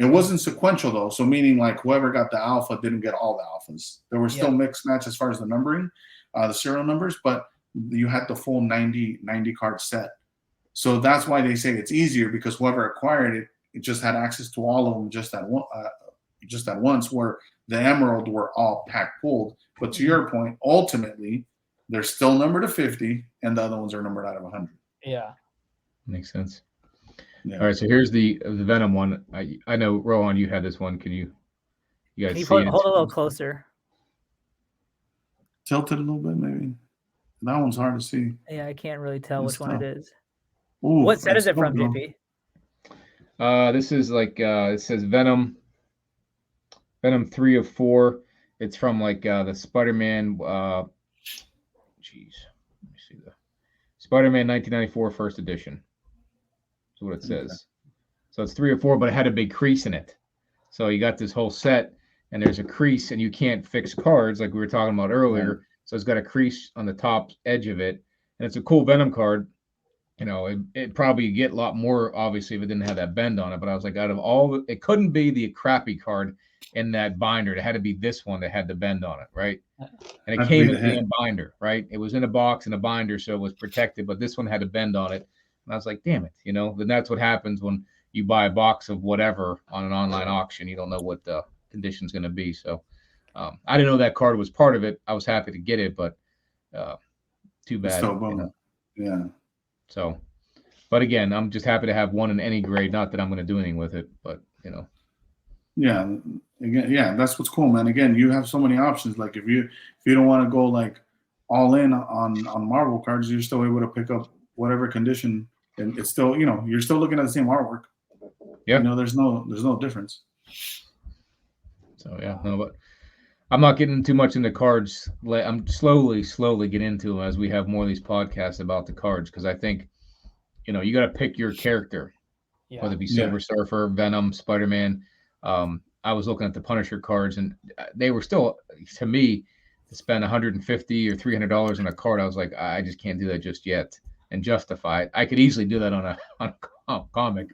It wasn't sequential though, so meaning like whoever got the alpha didn't get all the alphas. There were still mixed match as far as the numbering, the serial numbers, but you had the full 90 card set. So that's why they say it's easier, because whoever acquired it, it just had access to all of them just at once. Where the Emerald were all pack pulled. But to your point, ultimately, they're still numbered to 50, and the other ones are numbered out of 100. Yeah, makes sense. Yeah. All right, so here's the Venom one. I know, Rohan, you had this one. You guys see it? Hold a little closer? Tilt it a little bit, maybe. That one's hard to see. Yeah, I can't really tell It's which one tough. it is. Ooh, What set is it that's from, tough, JP? This is like it says Venom 3 of 4. It's from like the Spider-Man. Let me see the Spider-Man 1994 first edition. That's what it says. Okay. So it's 3 of 4, but it had a big crease in it. So you got this whole set, and there's a crease, and you can't fix cards like we were talking about earlier. Right. So it's got a crease on the top edge of it, and it's a cool Venom card. You know, it probably get a lot more, obviously, if it didn't have that bend on it. But I was like, out of all it couldn't be the crappy card in that binder. It had to be this one that had the bend on it, right? And it came in the damn binder, right? It was in a box in a binder, so it was protected. But this one had a bend on it, and I was like, damn it, you know. Then that's what happens when you buy a box of whatever on an online auction. You don't know what the condition's going to be. So I didn't know that card was part of it. I was happy to get it, but too bad. Still you know? Yeah. So, but again, I'm just happy to have one in any grade. Not that I'm going to do anything with it, but you know. Yeah. Again, yeah, that's what's cool, man. Again, you have so many options. Like if you don't want to go like all in on Marvel cards, you're still able to pick up whatever condition, and it's still, you know, you're still looking at the same artwork. Yeah. You know, there's no difference. So yeah, no, but I'm not getting too much into cards. I'm slowly getting into them as we have more of these podcasts about the cards, because I think, you know, you got to pick your character, whether it be Silver Surfer, Venom, Spider-Man. I was looking at the Punisher cards, and they were still, to me, to spend $150 or $300 on a card. I was like, I just can't do that just yet and justify it. I could easily do that on a comic,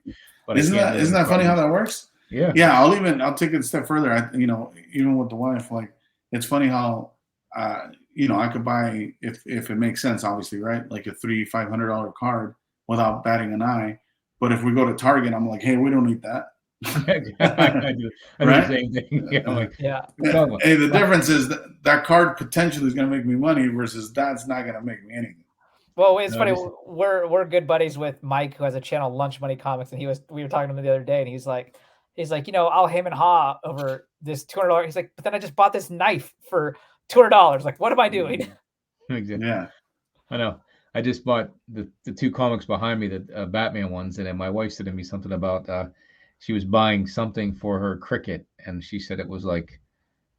but isn't that funny how that works? Yeah. Yeah, I'll take it a step further. You know, even with the wife, like, it's funny how, you know, I could buy, if it makes sense, obviously, right? Like a $500 card without batting an eye. But if we go to Target, I'm like, hey, we don't need that. I do the same thing. Yeah, like, hey, the difference is that card potentially is going to make me money versus that's not going to make me anything. Well, it's funny. We're good buddies with Mike, who has a channel, Lunch Money Comics, and we were talking to him the other day, and he's like, you know, I'll hem and haw over this $200. He's like, but then I just bought this knife for $200. Like, what am I doing? Exactly. Yeah, I know. I just bought the two comics behind me, the Batman ones, and then my wife said to me something about she was buying something for her cricket, and she said it was like,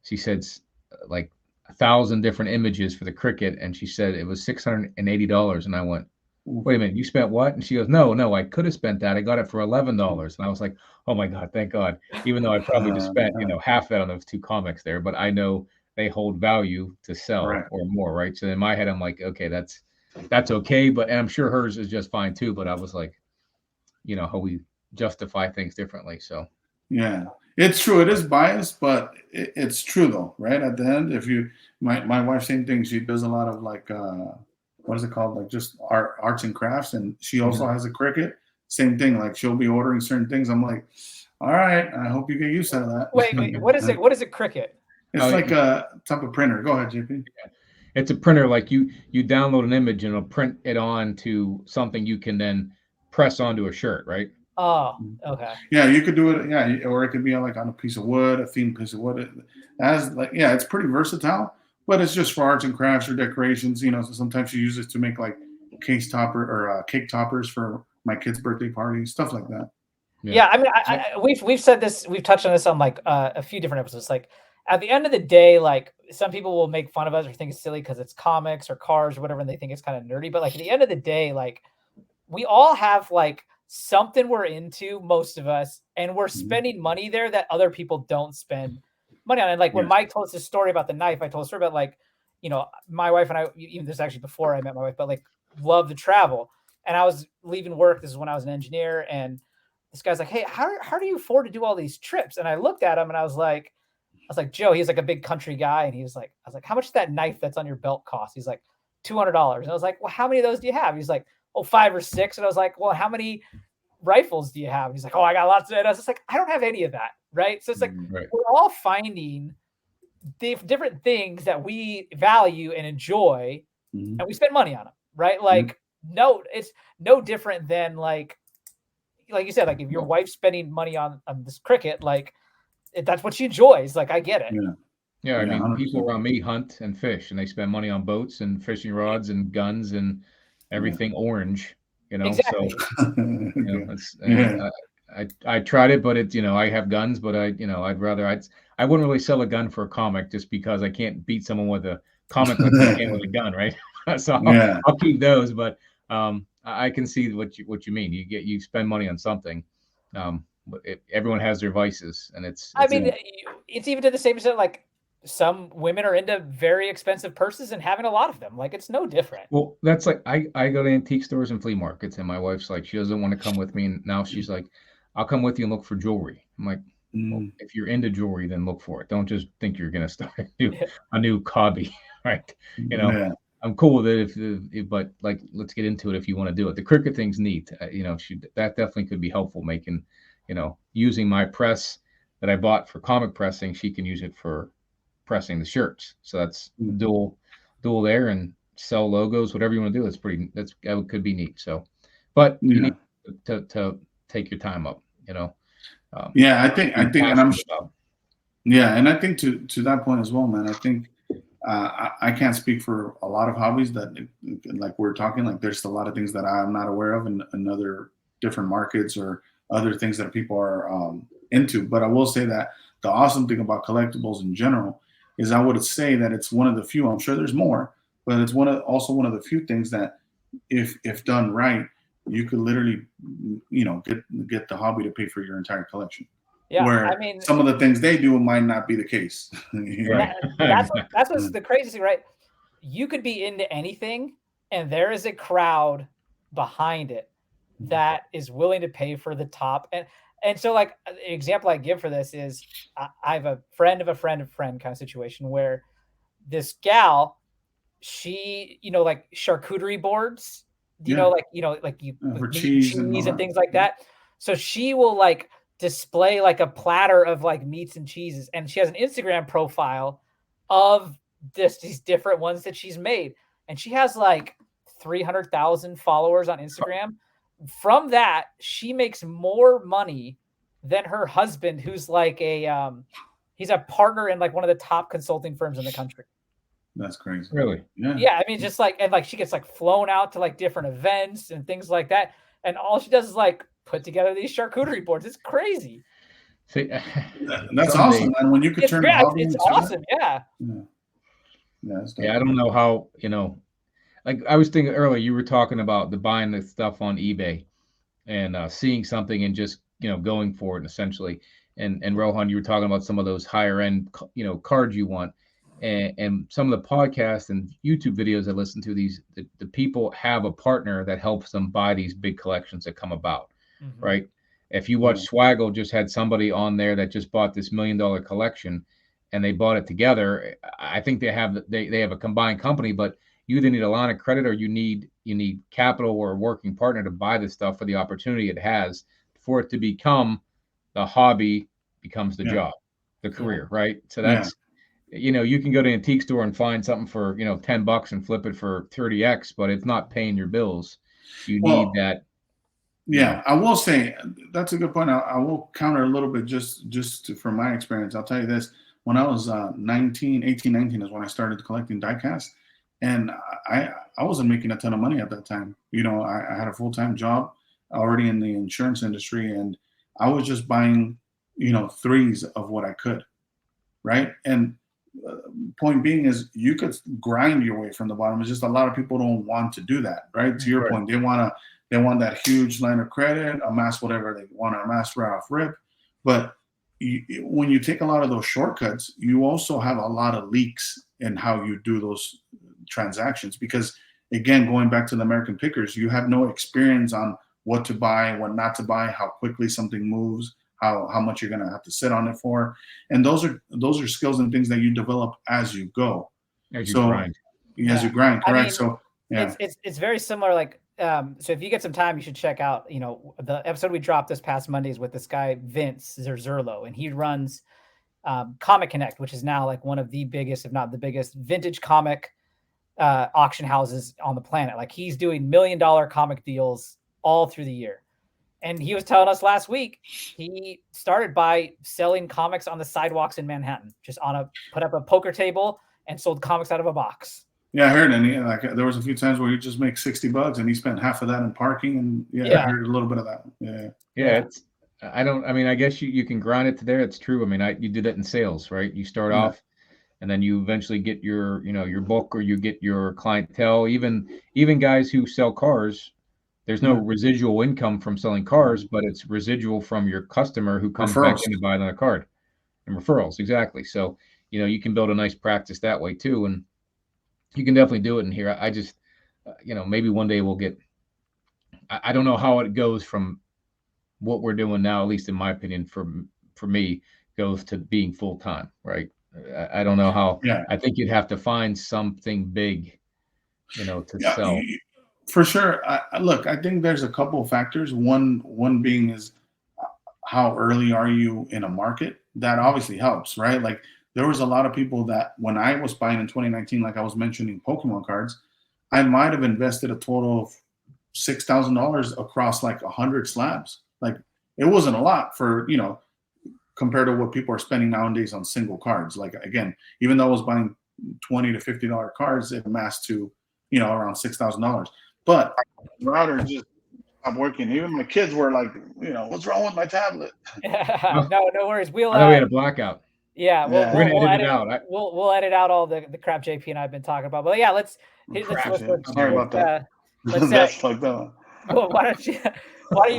she said like 1,000 different images for the cricket, and she said it was $680, and I went, wait a minute, you spent what? And she goes, no, I could have spent that. I got it for $11. And I was like, oh my God, thank God. Even though I probably just spent, you know, half that on those two comics there, but I know they hold value to sell or more, right? So in my head, I'm like, okay, that's okay. But, and I'm sure hers is just fine too. But I was like, you know, how we justify things differently. So yeah, it's true. It is biased, but it's true though, right? At the end, if you, my wife, same thing. She does a lot of like, what is it called? Like just arts and crafts. And she also has a cricket. Same thing. Like she'll be ordering certain things. I'm like, all right, I hope you get used to that. Wait, what is it? What is it? Cricket? It's like a type of printer. Go ahead, JP. It's a printer. Like you download an image and it'll print it on to something you can then press onto a shirt, right? Oh, okay. Yeah, you could do it. Yeah, or it could be like on a piece of wood, a thin piece of wood. It has like, yeah, it's pretty versatile. But it's just for arts and crafts or decorations. You know, so sometimes you use it to make like cake toppers for my kid's birthday party, stuff like that. Yeah, I mean, we've said this, we've touched on this on like a few different episodes. Like at the end of the day, like some people will make fun of us or think it's silly because it's comics or cars or whatever, and they think it's kind of nerdy. But like at the end of the day, like we all have like something we're into, most of us, and we're spending money there that other people don't spend money on. And like when Mike told us this story about the knife, I told a story about like, you know, my wife and I, even this is actually before I met my wife, but like love to travel. And I was leaving work. This is when I was an engineer, and this guy's like, hey, how do you afford to do all these trips? And I looked at him and I was like, Joe, he's like a big country guy. And I was like, how much does that knife that's on your belt cost? He's like, $200. And I was like, well, how many of those do you have? He's like, oh, 5 or 6. And I was like, well, how many rifles do you have? He's like, oh, I got lots of it. I was just like, I don't have any of that. Right. So it's like, we're all finding different things that we value and enjoy, and we spend money on them. Right. Like, no, it's no different than like you said, like if your wife's spending money on this cricket, like that's what she enjoys. Like, I get it. Yeah, I mean, 100%. people around me hunt and fish, and they spend money on boats and fishing rods and guns and everything orange, Exactly. So, I tried it, but it's, I have guns, but I wouldn't really sell a gun for a comic just because I can't beat someone with a comic like I can with a gun, right? So I'll keep those, but I can see what you mean. You spend money on something. Everyone has their vices, and it's even to the same extent, like some women are into very expensive purses and having a lot of them. Like, it's no different. Well, that's like I go to antique stores and flea markets, and my wife's like, she doesn't want to come with me, and now she's like, I'll come with you and look for jewelry. I'm like, well, if you're into jewelry, then look for it. Don't just think you're gonna start a new hobby, right? I'm cool with it, but like, let's get into it if you want to do it. The cricket thing's neat. That definitely could be helpful, making, using my press that I bought for comic pressing, she can use it for pressing the shirts. So that's dual there, and sell logos, whatever you want to do. That could be neat. So, but you need to take your time up, I think, and I'm and I think to that point as well, man. I think I can't speak for a lot of hobbies that, like we're talking, like there's a lot of things that I'm not aware of in other different markets or other things that people are into. But I will say that the awesome thing about collectibles in general is I would say that it's one of the few, I'm sure there's more, but it's also one of the few things that if done right, you could literally, get the hobby to pay for your entire collection. Yeah, where some of the things they do might not be the case. Right. That's what's the craziest thing, right? You could be into anything, and there is a crowd behind it that is willing to pay for the top. And so, like, an example I give for this is I have a friend of a friend of a friend kind of situation where this gal, she, like charcuterie boards, like you for cheese and things like that. So she will like display like a platter of like meats and cheeses, and she has an Instagram profile of these different ones that she's made, and she has like 300,000 followers on Instagram. From that, she makes more money than her husband, who's like he's a partner in like one of the top consulting firms in the country. That's crazy. Really? Yeah. I mean, just like, and like she gets like flown out to like different events and things like that, and all she does is like put together these charcuterie boards. It's crazy. See, that's awesome, man. When you could turn it's awesome. Yeah, I don't know how, like I was thinking earlier, you were talking about buying the stuff on eBay and seeing something and just, going for it essentially. And Rohan, you were talking about some of those higher end, cards you want. And some of the podcasts and YouTube videos I listen to, the people have a partner that helps them buy these big collections that come about, right? If you watch Swaggle, just had somebody on there that just bought this $1 million collection, and they bought it together. I think they have a combined company, but you either need a line of credit or you need capital or a working partner to buy this stuff for the opportunity it has for it to become the hobby, becomes the job, the career, right? So that's. You can go to an antique store and find something for, $10 and flip it for 30x, but it's not paying your bills. You need that. Yeah, I will say that's a good point. I will counter a little bit just from my experience. I'll tell you this. When I was 19 is when I started collecting diecast, and I wasn't making a ton of money at that time. I had a full-time job already in the insurance industry, and I was just buying, threes of what I could, right? And point being is you could grind your way from the bottom. It's just a lot of people don't want to do that, right? To your point, they want that huge line of credit, amass whatever they want to amass right off rip. But when you take a lot of those shortcuts, you also have a lot of leaks in how you do those transactions. Because again, going back to the American pickers, you have no experience on what to buy, what not to buy, how quickly something moves, how much you're gonna have to sit on it for, and those are skills and things that you develop as you go. As you grind. As you grind, correct. I mean, so yeah, it's very similar. Like, so if you get some time, you should check out, the episode we dropped this past Monday is with this guy Vince Zerzurlo, and he runs Comic Connect, which is now like one of the biggest, if not the biggest, vintage comic auction houses on the planet. Like, he's doing $1 million comic deals all through the year. And he was telling us last week, he started by selling comics on the sidewalks in Manhattan, just put up a poker table and sold comics out of a box. Yeah, I heard, and there was a few times where he just makes $60, and he spent half of that in parking, and I heard a little bit of that. Yeah. I guess you can grind it to there. It's true. I mean, you do that in sales, right? You start off, and then you eventually get your book, or you get your clientele. Even guys who sell cars, there's no residual income from selling cars, but it's residual from your customer who comes back in to buy another card, and referrals. Exactly. So, you can build a nice practice that way too. And you can definitely do it in here. I just, maybe one day we'll get, I don't know how it goes from what we're doing now, at least in my opinion, for me, goes to being full-time, right? I don't know how. I think you'd have to find something big, to sell. For sure. Look, I think there's a couple of factors. One being is how early are you in a market? That obviously helps, right? Like, there was a lot of people that when I was buying in 2019, like I was mentioning Pokemon cards, I might have invested a total of $6,000 across like 100 slabs. Like, it wasn't a lot for, compared to what people are spending nowadays on single cards. Like, again, even though I was buying $20 to $50 cards, it amassed to, around $6,000. But the router just stopped working. Even my kids were like, what's wrong with my tablet? No worries. I know we had a blackout. Yeah, we're gonna edit it out. We'll edit out all the crap JP and I've been talking about. But yeah, Sorry about that. That's fucked up. Well, why don't you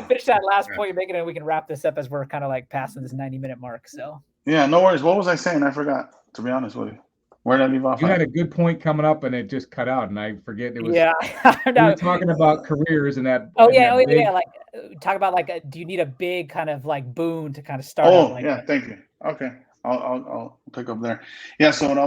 finish that last point you're making, and we can wrap this up as we're kind of like passing this 90-minute mark. So yeah, no worries. What was I saying? I forgot, to be honest with you. Where did I leave off? You had a good point coming up, and it just cut out, and I forget it was. Yeah, we were talking about careers and that. Yeah. Like, talk about like, do you need a big kind of like boon to kind of start? Thank you. Okay, I'll pick up there. Yeah. So what I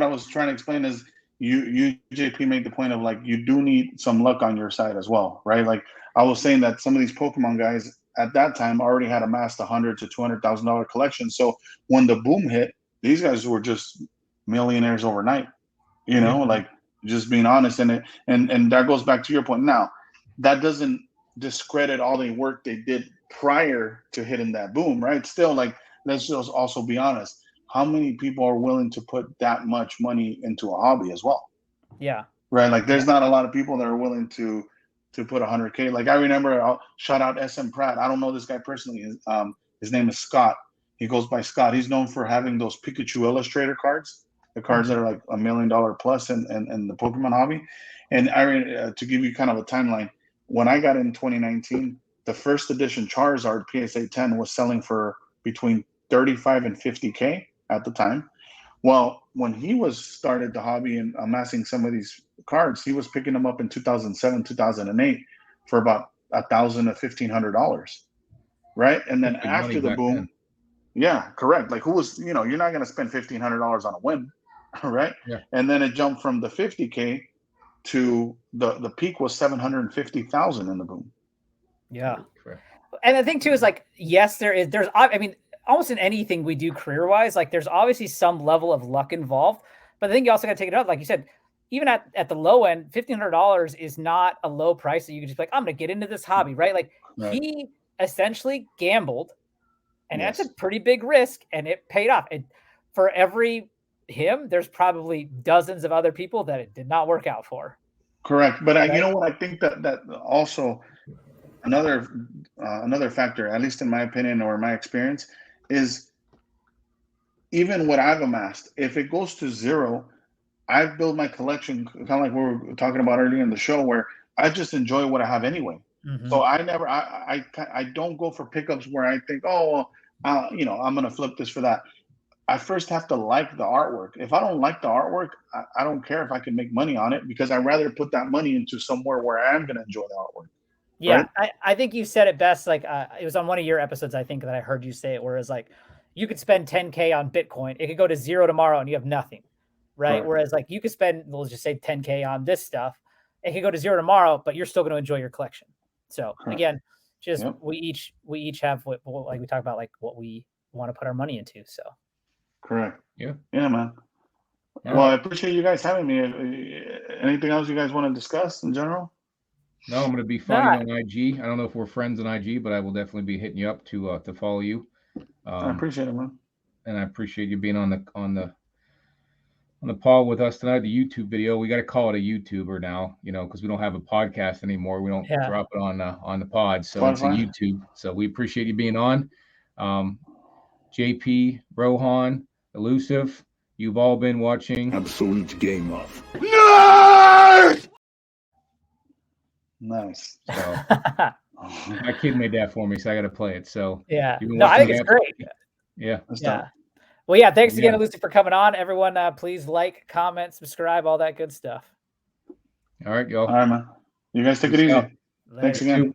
was trying to explain is you JP made the point of like, you do need some luck on your side as well, right? Like, I was saying that some of these Pokemon guys at that time already had amassed $100,000 to $200,000 collection. So when the boom hit, these guys were just millionaires overnight, like, just being honest. And that goes back to your point. Now, that doesn't discredit all the work they did prior to hitting that boom, right? Still, like, let's just also be honest. How many people are willing to put that much money into a hobby as well? Yeah. Right. Like, there's not a lot of people that are willing to put $100K. Like, I remember, I'll shout out SM Pratt. I don't know this guy personally. His name is Scott. He goes by Scott. He's known for having those Pikachu Illustrator cards, the cards that are like $1 million plus in the Pokemon hobby. And to give you kind of a timeline, when I got in 2019, the first edition Charizard PSA 10 was selling for between 35 and 50K at the time. Well, when he started the hobby and amassing some of these cards, he was picking them up in 2007, 2008 for about $1,000 to $1,500, right? And then after the boom, yeah, correct. Like, who was, you're not going to spend $1,500 on a win, right? Yeah. And then it jumped from the 50K to the peak was 750,000 in the boom. Yeah. And the thing too is, like, yes, there's almost in anything we do career-wise, like, there's obviously some level of luck involved. But I think you also got to take it up. Like you said, even at the low end, $1,500 is not a low price that you can just be like, I'm going to get into this hobby, right? Like, he essentially gambled, and that's a pretty big risk, and it paid off. And for him, there's probably dozens of other people that it did not work out for. Correct. But you know what? I think that also another factor, at least in my opinion or my experience, is even what I've amassed, if it goes to zero, I've built my collection kind of like we were talking about earlier in the show, where I just enjoy what I have anyway. Mm-hmm. So I don't go for pickups where I think, I'm going to flip this for that. I first have to like the artwork. If I don't like the artwork, I don't care if I can make money on it, because I'd rather put that money into somewhere where I am going to enjoy the artwork. Yeah, I think you said it best. Like it was on one of your episodes, I think, that I heard you say it, where it's like you could spend 10K on Bitcoin, it could go to zero tomorrow, and you have nothing, right? Correct. Whereas like you could spend, let's just say 10K on this stuff, it could go to zero tomorrow, but you're still going to enjoy your collection. So Correct. again, just Yep. we each have what like we talk about, like what we want to put our money into. So Correct. Yeah. Yeah, man. All Well, right. I appreciate you guys having me. Anything else you guys want to discuss in general? No, I'm going to be finding on IG. I don't know if we're friends on IG, but I will definitely be hitting you up to follow you. I appreciate it, man. And I appreciate you being on the pod with us tonight. The YouTube video, we got to call it a YouTuber now, because we don't have a podcast anymore. We don't drop it on the pod, so it's a YouTube. So we appreciate you being on. JP, Rohan, Elusive, you've all been watching Absolute Game of Nerd. Nice. So my kid made that for me, so I got to play it. So yeah, no, I think it's great. Yeah. Yeah. Well, yeah, thanks again, Elusive, for coming on. Everyone, please like, comment, subscribe, all that good stuff. All right, y'all. All right, man. You guys take it easy. Later. Thanks again.